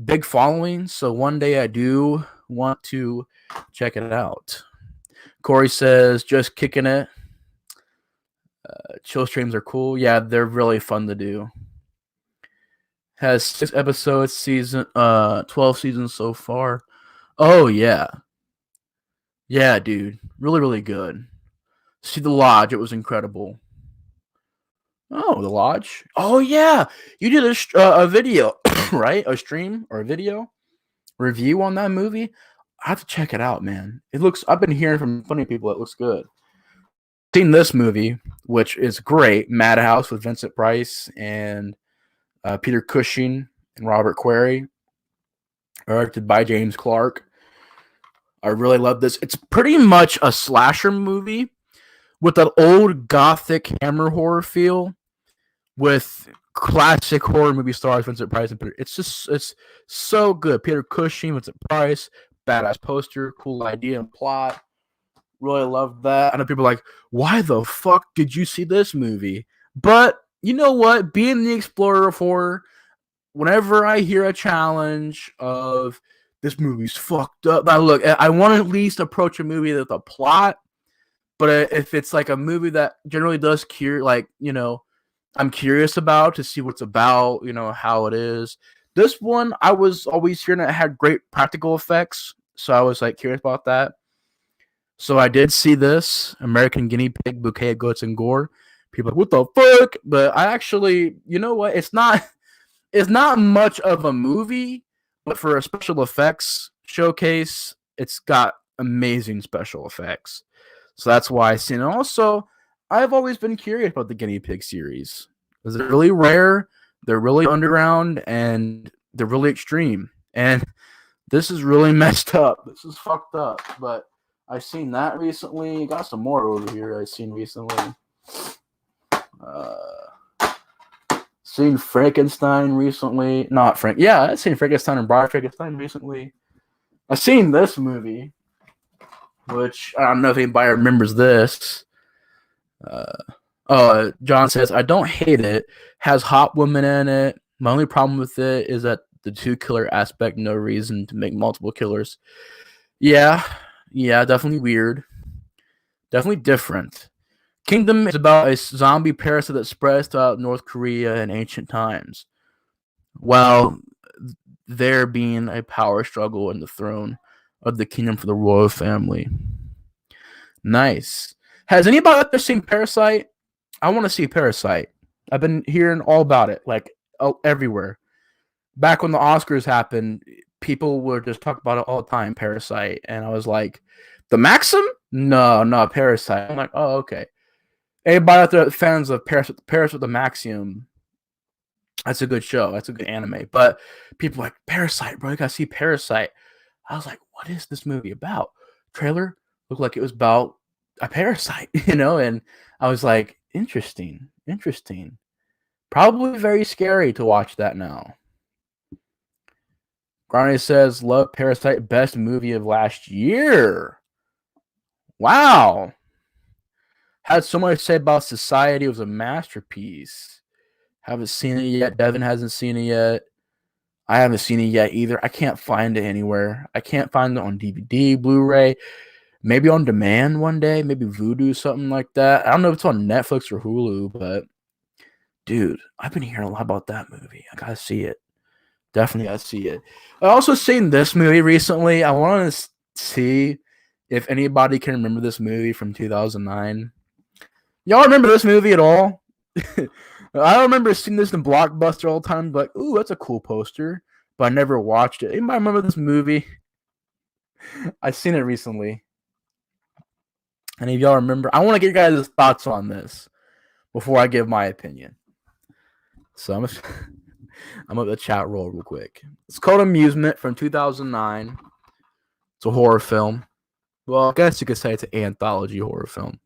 Speaker 1: big following. So one day I do want to check it out. Corey says, just kicking it. Chill streams are cool. Yeah, they're really fun to do. Has 6 episodes, 12 seasons so far. Oh yeah. Yeah, dude. Really, really good. See The Lodge, it was incredible. Oh, The Lodge? Oh yeah. You did a video, right? A stream or a video review on that movie? I have to check it out, man. I've been hearing from plenty of people it looks good. Seen this movie, which is great, Madhouse with Vincent Price and Peter Cushing and Robert Query, directed by James Clark. I really love this. It's pretty much a slasher movie with that old gothic hammer horror feel with classic horror movie stars Vincent Price and Peter. It's so good. Peter Cushing, Vincent Price, badass poster, cool idea and plot. Really love that. I know people are like, why the fuck did you see this movie? But you know what? Being the explorer of horror, whenever I hear a challenge of this movie's fucked up, I want to at least approach a movie with a plot. But if it's like a movie that generally does I'm curious about to see what's about, how it is. This one, I was always hearing it had great practical effects, so I was like curious about that. So I did see this American Guinea Pig, Bouquet of Goats and Gore. People are like, what the fuck? But I actually, you know what? It's not much of a movie, but for a special effects showcase, it's got amazing special effects. So that's why I've seen it. Also, I've always been curious about the Guinea Pig series. They're really rare, they're really underground, and they're really extreme. And this is really messed up. This is fucked up. But I've seen that recently. Got some more over here I've seen recently. Seen Frankenstein recently. Not Frank. Yeah, I've seen Frankenstein and Bride Frankenstein recently. I've seen this movie, which I don't know if anybody remembers this. John says, I don't hate it. Has hot women in it. My only problem with it is that the two killer aspect, no reason to make multiple killers. Yeah, definitely weird. Definitely different. Kingdom is about a zombie parasite that spreads throughout North Korea in ancient times. While there being a power struggle in the throne of the kingdom for the royal family. Nice. Has anybody out there seen Parasite? I want to see Parasite. I've been hearing all about it, everywhere. Back when the Oscars happened, people would just talk about it all the time, Parasite. And I was like, the Maxim? No, Parasite. I'm like, oh, okay. Anybody out there fans of Paris with the Maxim, that's a good show. That's a good anime. But people are like, Parasite, bro, you gotta see Parasite. I was like, what is this movie about? Trailer looked like it was about a parasite, and I was like, interesting. Probably very scary to watch that now. Grande says, love Parasite, best movie of last year. Wow. Had so much to say about Society. It was a masterpiece. Haven't seen it yet. Devin hasn't seen it yet. I haven't seen it yet either. I can't find it anywhere. I can't find it on DVD, Blu-ray, maybe on demand one day, maybe Vudu, something like that. I don't know if it's on Netflix or Hulu, but dude, I've been hearing a lot about that movie. I gotta see it. Definitely gotta see it. I also seen this movie recently. I wanted to see if anybody can remember this movie from 2009. Y'all remember this movie at all? I remember seeing this in Blockbuster all the time. Like, ooh, that's a cool poster, but I never watched it. Anybody remember this movie? I've seen it recently. Any of y'all remember? I want to get your guys' thoughts on this before I give my opinion. So I'm gonna chat roll real quick. It's called Amusement from 2009. It's a horror film. Well, I guess you could say it's an anthology horror film.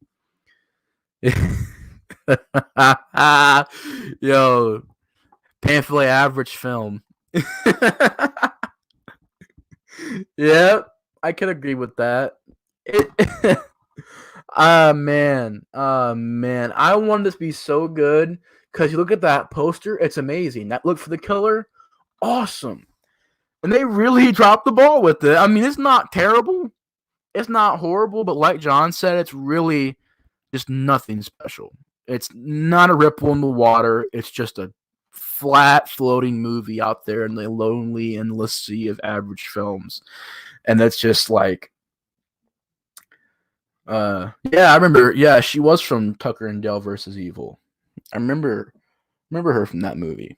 Speaker 1: Yo, painfully average film. Yep, I could agree with that. Man, I wanted this to be so good because you look at that poster, it's amazing. That look for the killer, awesome, and they really dropped the ball with it. I mean, it's not terrible, it's not horrible, but like John said, it's really just nothing special. It's not a ripple in the water. It's just a flat floating movie out there in the lonely, endless sea of average films. And that's just like, yeah, I remember. Yeah, she was from Tucker and Dale versus Evil. I remember her from that movie.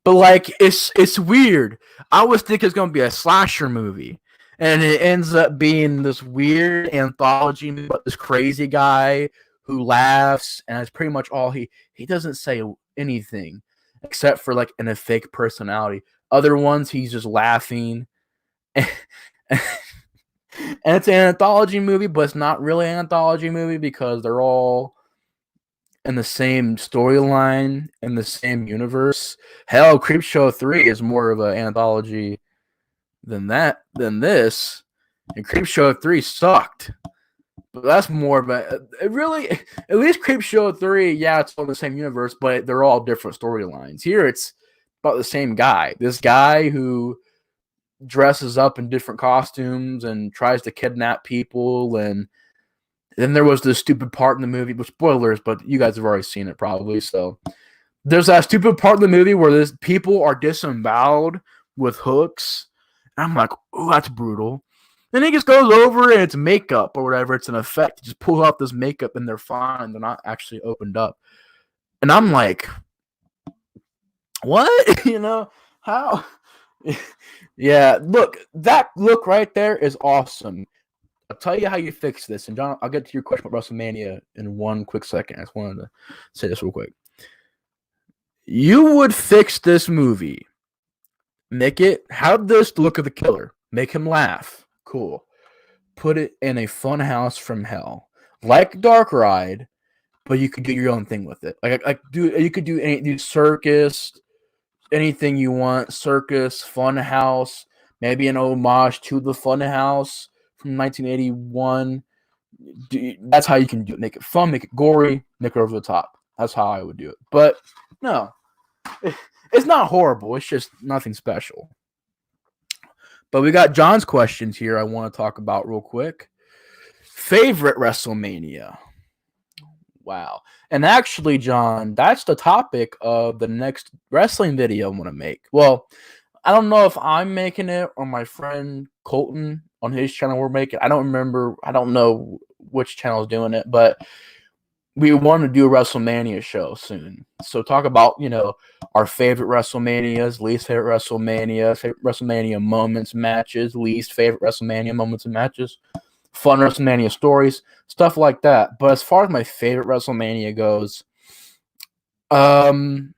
Speaker 1: But like, it's weird. I was thinking it's gonna be a slasher movie, and it ends up being this weird anthology about this crazy guy who laughs, and that's pretty much all he doesn't say anything except for like in a fake personality. Other ones he's just laughing. And it's an anthology movie, but it's not really an anthology movie because they're all in the same storyline in the same universe. Hell, Creepshow 3 is more of an anthology than this. And Creepshow 3 sucked. But that's more of a it really at least Creepshow 3, yeah, it's all the same universe, but they're all different storylines. Here it's about the same guy. This guy who dresses up in different costumes and tries to kidnap people. And then there was this stupid part in the movie, with spoilers, but you guys have already seen it probably. So there's that stupid part in the movie where this people are disemboweled with hooks. And I'm like, oh, that's brutal. Then he just goes over and it's makeup or whatever. It's an effect. He just pulls off this makeup and they're fine. They're not actually opened up. And I'm like, what? How? Yeah, look, that look right there is awesome. I'll tell you how you fix this. And John, I'll get to your question about WrestleMania in one quick second. I just wanted to say this real quick. You would fix this movie. Have this look of the killer. Make him laugh. Cool. Put it in a fun house from hell. Like Dark Ride, but you could do your own thing with it. You could do circus, anything you want, circus, fun house, maybe an homage to the fun house from 1981. That's how you can do it. Make it fun, make it gory, make it over the top. That's how I would do it. But no, it's not horrible. It's just nothing special. But we got John's questions here I want to talk about real quick. Favorite WrestleMania? Wow. And actually, John, that's the topic of the next wrestling video I'm going to make. Well, I don't know if I'm making it or my friend Colton on his channel we're making. I don't remember. I don't know which channel is doing it, but we want to do a WrestleMania show soon. So talk about, our favorite WrestleManias, least favorite WrestleMania moments, matches, least favorite WrestleMania moments and matches, fun WrestleMania stories, stuff like that. But as far as my favorite WrestleMania goes, I'm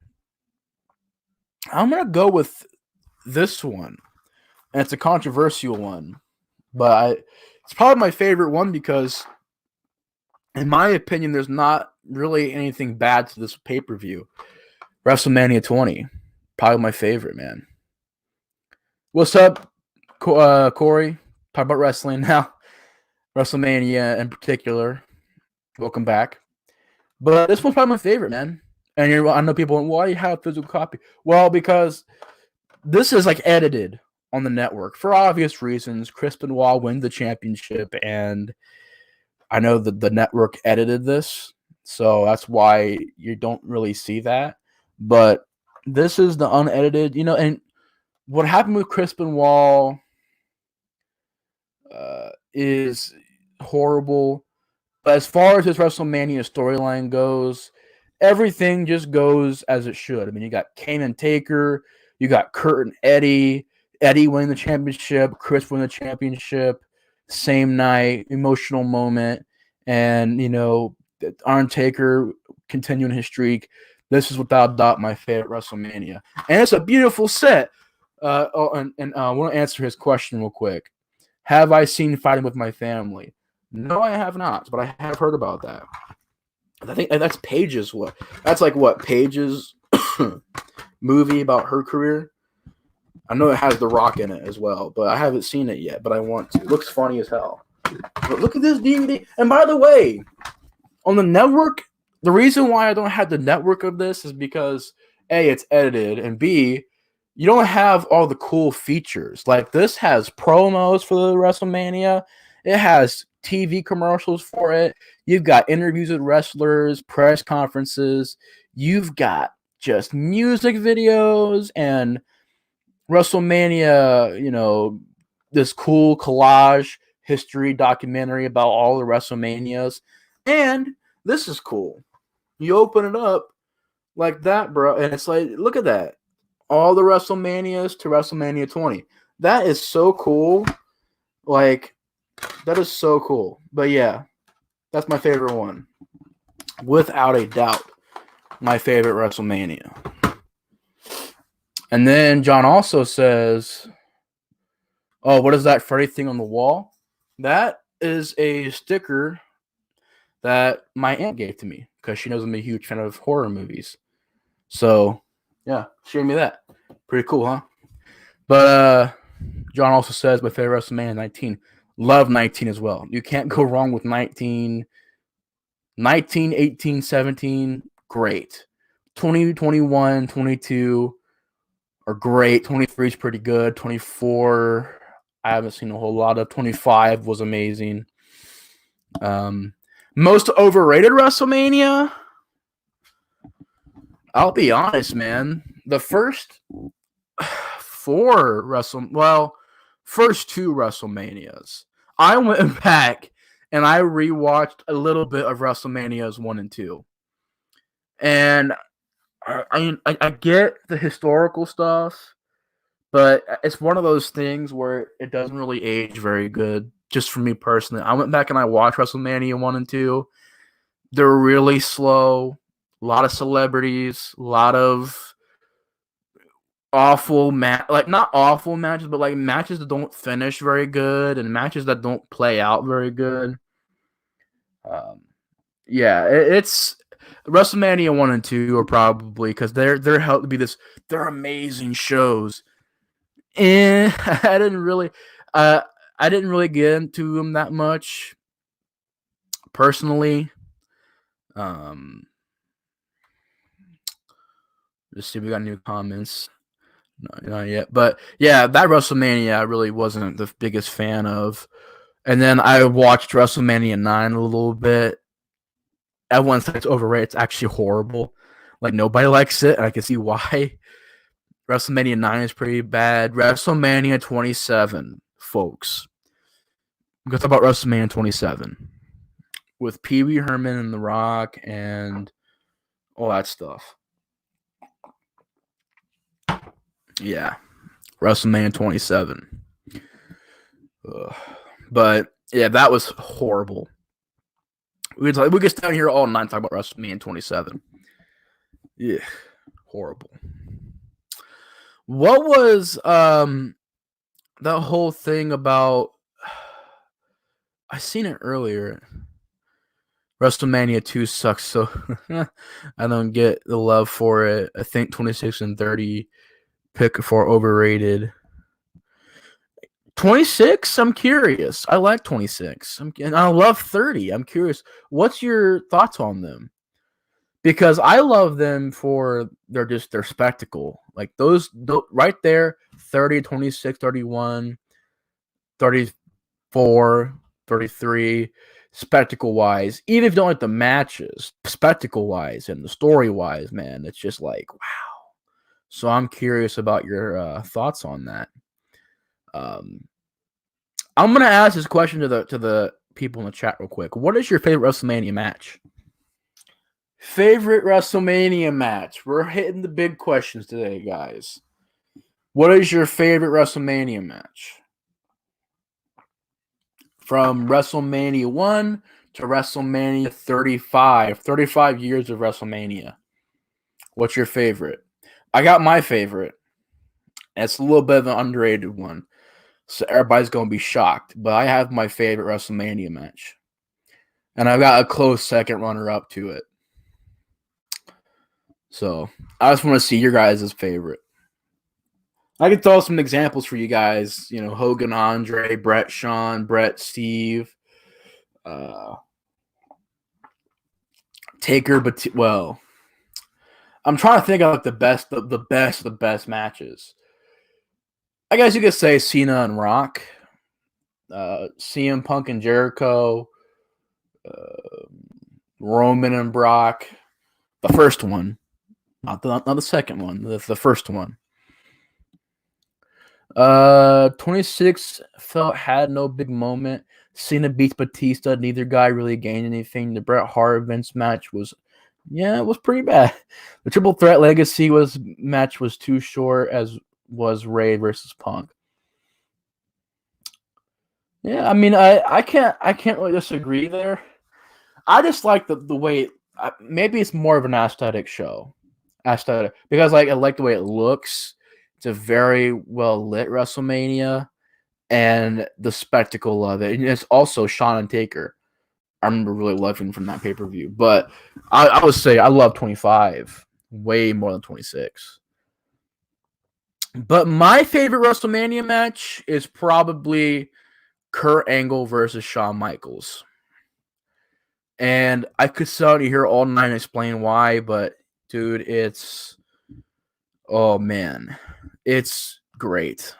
Speaker 1: going to go with this one. And it's a controversial one. But it's probably my favorite one because, in my opinion, there's not really anything bad to this pay-per-view. WrestleMania 20. Probably my favorite, man. What's up, Corey? Talk about wrestling now. WrestleMania in particular. Welcome back. But this one's probably my favorite, man. And I know people, why do you have a physical copy? Well, because this is like edited on the network for obvious reasons. Chris Benoit wins the championship, and I know that the network edited this, so that's why you don't really see that. But this is the unedited, and what happened with Chris Benoit is horrible. But as far as his WrestleMania storyline goes, everything just goes as it should. I mean, you got Kane and Taker, you got Kurt and Eddie winning the championship, Chris winning the championship, same night, emotional moment, and Arn Taker continuing his streak. This is without doubt my favorite WrestleMania, and it's a beautiful set. I want to answer his question real quick. Have I seen Fighting with My Family? No, I have not, but I have heard about that. I think that's Paige's Paige's movie about her career. I know it has The Rock in it as well, but I haven't seen it yet, but I want to. It looks funny as hell. But look at this DVD. And by the way, on the network, the reason why I don't have the network of this is because A, it's edited, and B, you don't have all the cool features. Like this has promos for the WrestleMania. It has TV commercials for it. You've got interviews with wrestlers, press conferences. You've got just music videos and WrestleMania, this cool collage history documentary about all the WrestleManias. And this is cool. You open it up like that, bro, and it's like, look at that. All the WrestleManias to WrestleMania 20. That is so cool. Like, that is so cool. But yeah, that's my favorite one. Without a doubt, my favorite WrestleMania. And then John also says, oh, what is that Freddy thing on the wall? That is a sticker that my aunt gave to me because she knows I'm a huge fan of horror movies. So, yeah, she gave me that. Pretty cool, huh? But John also says my favorite WrestleMania 19. Love 19 as well. You can't go wrong with 19. 19, 18, 17, great. 20, 21, 22 are great. 23 is pretty good. 24, I haven't seen a whole lot of. 25 was amazing. Most overrated WrestleMania? I'll be honest, man. The first first two WrestleManias. I went back and I rewatched a little bit of WrestleManias 1 and 2. And I get the historical stuff, but it's one of those things where it doesn't really age very good, just for me personally. I went back and I watched WrestleMania 1 and 2. They're really slow. A lot of celebrities, a lot of awful not awful matches, but like matches that don't finish very good and matches that don't play out very good. It's WrestleMania 1 and 2 are probably, because they're held to be they're amazing shows. And I didn't really get into them that much personally. Let's see, we got new comments. No, not yet. But yeah, that WrestleMania I really wasn't the biggest fan of. And then I watched WrestleMania 9 a little bit. Everyone says it's overrated. It's actually horrible. Like, nobody likes it, and I can see why. WrestleMania 9 is pretty bad. WrestleMania 27, folks. We're going to talk about WrestleMania 27 with Pee Wee Herman and The Rock and all that stuff. Yeah, WrestleMania 27. But yeah, that was horrible. We could stand here all night and talk about WrestleMania 27. Yeah, horrible. What was that whole thing about? I seen it earlier. WrestleMania 2 sucks, so I don't get the love for it. I think 26 and 30 pick for overrated. 26, I'm curious. I like 26. And I love 30. I'm curious. What's your thoughts on them? Because I love them for their spectacle. Like those right there, 30, 26, 31, 34, 33, spectacle-wise. Even if you don't like the matches, spectacle-wise and the story-wise, man, it's just like, wow. So I'm curious about your thoughts on that. I'm gonna ask this question to the people in the chat real quick. What is your favorite WrestleMania match? Favorite WrestleMania match? We're hitting the big questions today, guys. What is your favorite WrestleMania match? From WrestleMania 1 to WrestleMania 35. 35 years of WrestleMania. What's your favorite? I got my favorite. It's a little bit of an underrated one. So everybody's going to be shocked. But I have my favorite WrestleMania match. And I've got a close second runner-up to it. So I just want to see your guys' favorite. I could throw some examples for you guys. You know, Hogan, Andre, Brett, Shawn, Brett, Steve, Taker. But well, I'm trying to think of like the best matches. I guess you could say Cena and Rock, CM Punk and Jericho, Roman and Brock. The first one, not the second one. The first one. 26 had no big moment. Cena beats Batista. Neither guy really gained anything. The Bret Hart Vince match was, it was pretty bad. The Triple Threat Legacy match was too short, as was Ray versus Punk. Yeah, I mean, I can't really disagree there. I just like the way maybe it's more of an aesthetic show, because I like the way it looks. It's a very well lit WrestleMania, and the spectacle of it. And it's also Shawn and Taker. I remember really loving from that pay per view, but I would say I love 25 way more than 26. But my favorite WrestleMania match is probably Kurt Angle versus Shawn Michaels. And I could sit out here all night and explain why, but dude, it's great.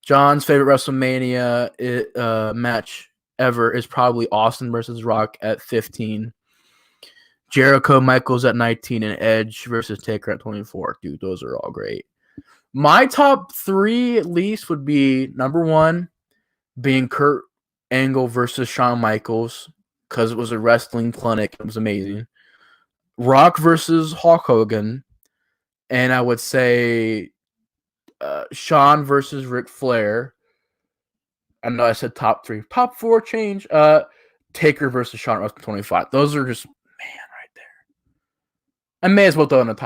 Speaker 1: John's favorite WrestleMania match ever is probably Austin versus Rock at 15. Jericho Michaels at 19 and Edge versus Taker at 24. Dude, those are all great. My top 3 at least would be number 1 being Kurt Angle versus Shawn Michaels, because it was a wrestling clinic. It was amazing. Rock versus Hulk Hogan. And I would say Shawn versus Ric Flair. I know I said top 3. Top 4 change. Taker versus Shawn at 25. Those are just, right there. I may as well throw in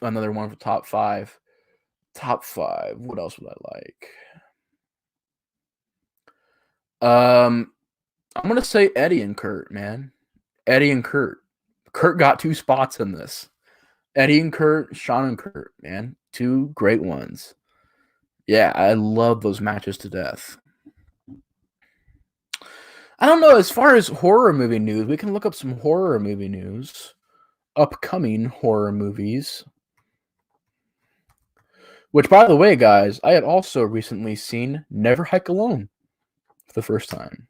Speaker 1: another one for top 5. Top 5. What else would I like? I'm going to say Eddie and Kurt, man. Eddie and Kurt. Kurt got 2 spots in this. Eddie and Kurt, Shawn and Kurt, man. 2 great ones. Yeah, I love those matches to death. I don't know, as far as horror movie news, we can look up some horror movie news. Upcoming horror movies. Which, by the way, guys, I had also recently seen Never Hike Alone for the first time.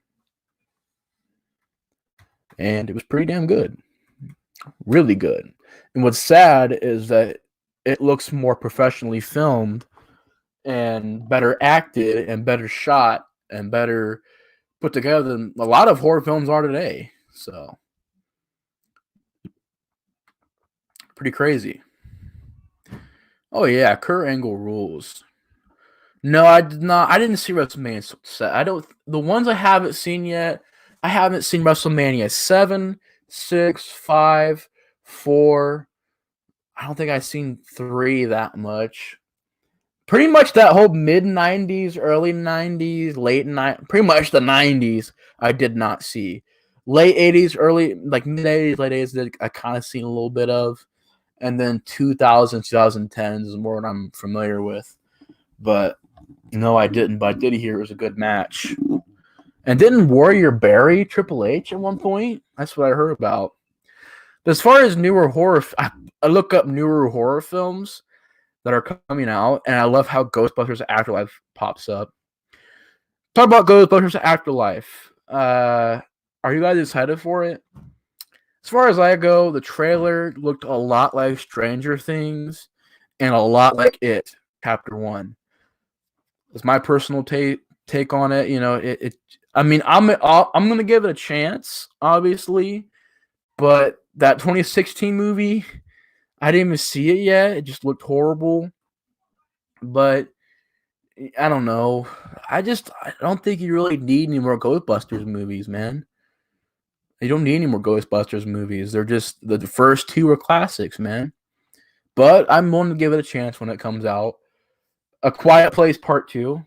Speaker 1: And it was pretty damn good. Really good. And what's sad is that it looks more professionally filmed and better acted and better shot and better put together than a lot of horror films are today. So, pretty crazy. Oh yeah, Kurt Angle rules. No, I did not. I didn't see WrestleMania set. The ones I haven't seen yet. I haven't seen WrestleMania 7, 6, 5, 4. I don't think I've seen 3 that much. Pretty much that whole mid-90s, early 90s, late 90s, pretty much the 90s, I did not see. Late 80s, mid-80s, late 80s, I kind of seen a little bit of. And then 2000s, 2010s is more what I'm familiar with. But no, I didn't. But I did hear it was a good match. And didn't Warrior bury Triple H at one point? That's what I heard about. But as far as newer horror, I look up newer horror films that are coming out, and I love how Ghostbusters Afterlife pops up. Talk about Ghostbusters Afterlife. Are you guys excited for it? As far as I go, the trailer looked a lot like Stranger Things and a lot like It, Chapter 1. It's my personal take on it. You know, I mean, I'm going to give it a chance, obviously, but That 2016 movie, I didn't even see it yet. It just looked horrible. But I don't know. I don't think you really need any more Ghostbusters movies, man. You don't need any more Ghostbusters movies. They're just the first two are classics, man. But I'm willing to give it a chance when it comes out. A Quiet Place Part 2.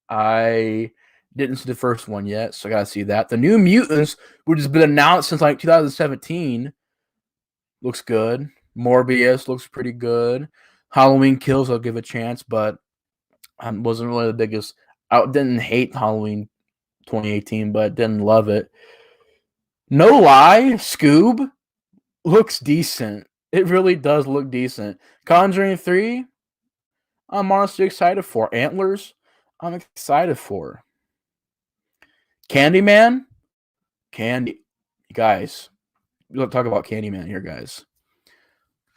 Speaker 1: I didn't see the first one yet, so I gotta see that. The New Mutants, which has been announced since like 2017, looks good. Morbius looks pretty good. Halloween Kills, I'll give a chance, but I wasn't really the biggest. I didn't hate Halloween 2018, but didn't love it. No lie, Scoob looks decent. It really does look decent. Conjuring 3, I'm honestly excited for. Antlers, I'm excited for. Candyman, guys, we'll talk about Candyman here, guys.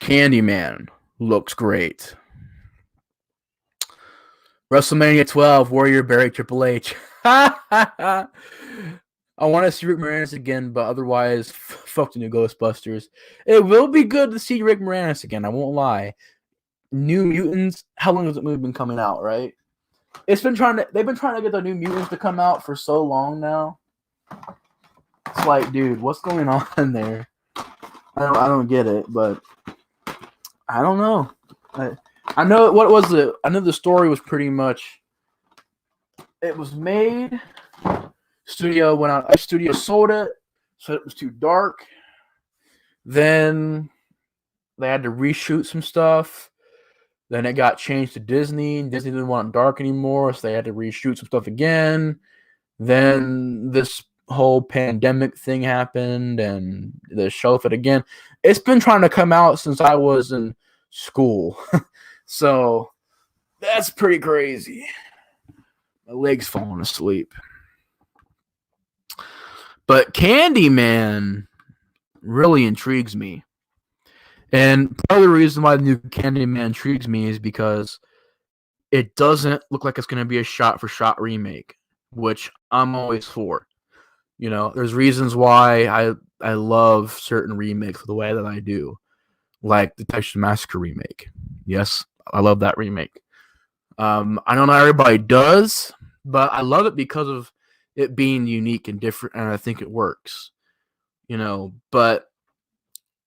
Speaker 1: Candyman looks great. WrestleMania 12, Warrior Barry Triple H. I want to see Rick Moranis again, but otherwise, fuck the new Ghostbusters. It will be good to see Rick Moranis again, I won't lie. New Mutants, how long has the movie been coming out, right? They've been trying to get the New Mutants to come out for so long now. It's like, dude, what's going on there? I don't get it, but I don't know. I know what was it? I know the story was pretty much. It was made. Studio went out. Studio sold it, so it was too dark. Then they had to reshoot some stuff. Then it got changed to Disney. Disney didn't want it dark anymore, so they had to reshoot some stuff again. Then this whole pandemic thing happened, and they shelved it again. It's been trying to come out since I was in school. So that's pretty crazy. My leg's falling asleep. But Candyman really intrigues me. And part of the reason why the new Candyman intrigues me is because it doesn't look like it's going to be a shot-for-shot remake, which I'm always for. You know, there's reasons why I love certain remakes the way that I do, like the Texas Massacre remake. Yes, I love that remake. I don't know everybody does, but I love it because of it being unique and different, and I think it works. You know, but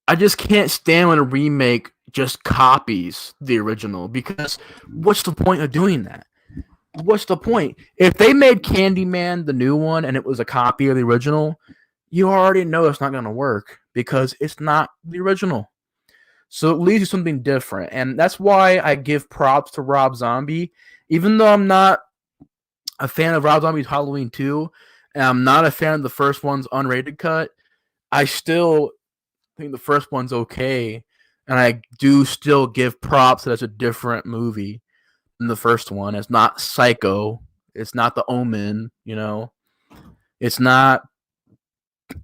Speaker 1: I just can't stand when a remake just copies the original, because what's the point of doing that? What's the point? If they made Candyman the new one and it was a copy of the original, you already know it's not going to work because it's not the original. So it leads to something different. And that's why I give props to Rob Zombie. Even though I'm not a fan of Rob Zombie's Halloween 2, and I'm not a fan of the first one's unrated cut, I still think the first one's okay. And I do still give props that it's a different movie than the first one. It's not Psycho. It's not The Omen, you know. It's not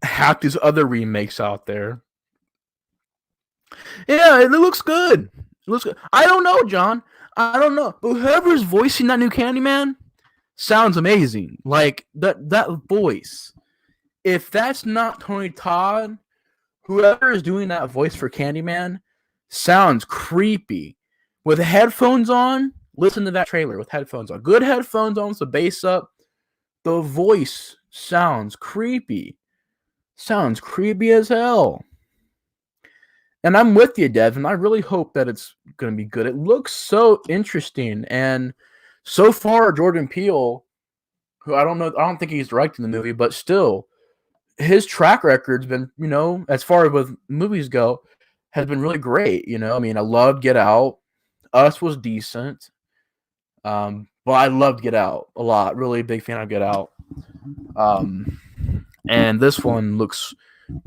Speaker 1: half these other remakes out there. Yeah, it looks good. It looks good. I don't know, John. I don't know. But whoever's voicing that new Candyman sounds amazing. Like that voice. If that's not Tony Todd, whoever is doing that voice for Candyman sounds creepy. With headphones on, listen to that trailer with headphones on. Good headphones on with the bass up. The voice sounds creepy. Sounds creepy as hell. And I'm with you, Devin. I really hope that it's going to be good. It looks so interesting. And so far, Jordan Peele, who I don't think he's directing the movie, but still, his track record's been, you know, as far as with movies go, has been really great. You know, I mean, I loved Get Out. Us was decent. But I loved Get Out a lot. Really big fan of Get Out. And this one looks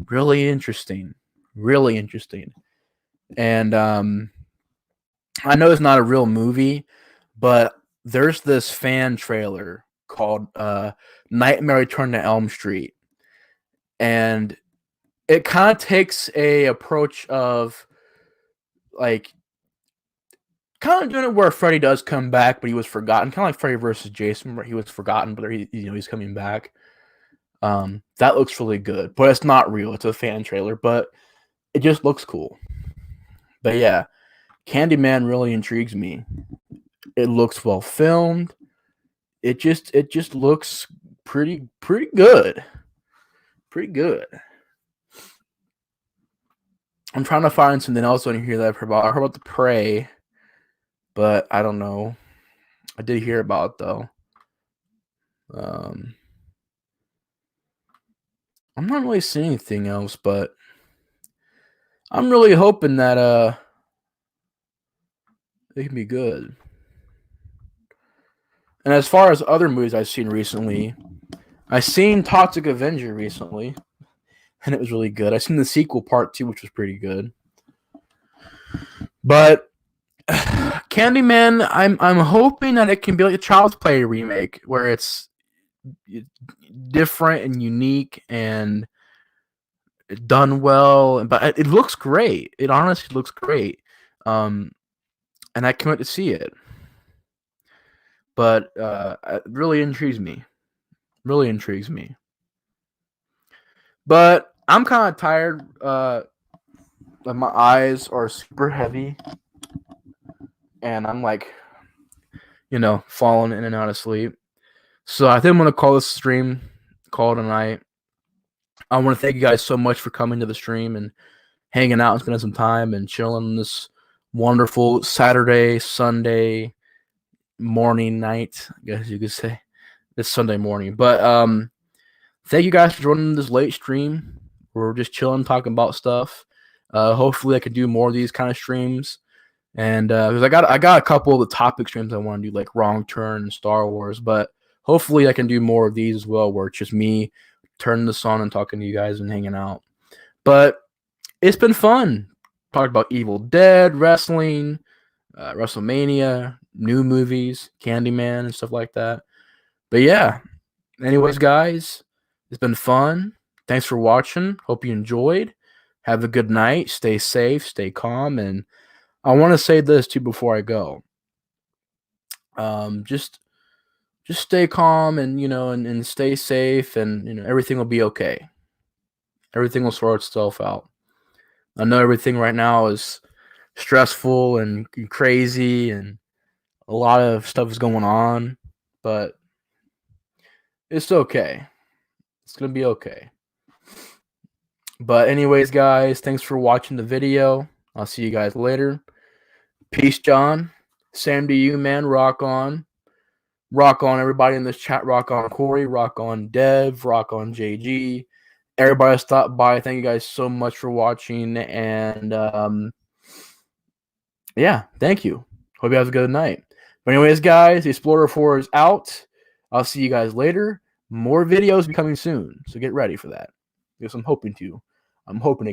Speaker 1: really interesting. Really interesting. And I know it's not a real movie, but there's this fan trailer called Nightmare Return to Elm Street. And it kind of takes a approach of like kind of doing it where Freddy does come back, but he was forgotten. Kind of like Freddy versus Jason, where he was forgotten, but he's coming back. That looks really good, but it's not real. It's a fan trailer, but it just looks cool. But yeah, Candyman really intrigues me. It looks well filmed. It just looks pretty good. Pretty good. I'm trying to find something else on here that I've heard about. I heard about The Prey, but I don't know. I did hear about it, though. I'm not really seeing anything else, but I'm really hoping that it can be good. And as far as other movies I've seen recently, I seen Toxic Avenger recently, and it was really good. I seen the sequel Part 2, which was pretty good. But Candyman, I'm hoping that it can be like a Child's Play remake, where it's different and unique and done well. But it looks great. It honestly looks great. And I can't wait to see it. But it really intrigues me. Really intrigues me. But I'm kind of tired. My eyes are super heavy, and I'm like, falling in and out of sleep. So I think I'm gonna call this stream, call it a night. I want to thank you guys so much for coming to the stream and hanging out and spending some time and chilling this wonderful Saturday, Sunday morning, night, I guess you could say. It's Sunday morning. But thank you guys for joining this late stream. We're just chilling, talking about stuff. Hopefully I can do more of these kind of streams. And because I got a couple of the topic streams I want to do, like Wrong Turn and Star Wars, but hopefully I can do more of these as well, where it's just me turning this on and talking to you guys and hanging out. But it's been fun. Talked about Evil Dead, wrestling, WrestleMania, new movies, Candyman, and stuff like that. But yeah, anyways, guys, it's been fun. Thanks for watching. Hope you enjoyed. Have a good night. Stay safe. Stay calm. And I want to say this too before I go. Just stay calm and and stay safe, and everything will be okay. Everything will sort itself out. I know everything right now is stressful and crazy, and a lot of stuff is going on, but it's okay. It's gonna be okay. But anyways, guys, thanks for watching the video. I'll see you guys later. Peace, John. Same to you, man. Rock on. Rock on, everybody in this chat. Rock on, Corey. Rock on, Dev. Rock on, JG. Everybody stopped by. Thank you guys so much for watching. And yeah, thank you. Hope you have a good night. But anyways, guys, the Explorer 4 is out. I'll see you guys later. More videos will be coming soon, so get ready for that. Because I'm hoping to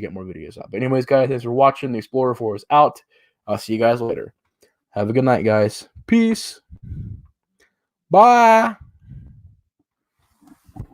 Speaker 1: get more videos out. But anyways, guys, thanks for watching. The Explorer 4 is out. I'll see you guys later. Have a good night, guys. Peace. Bye.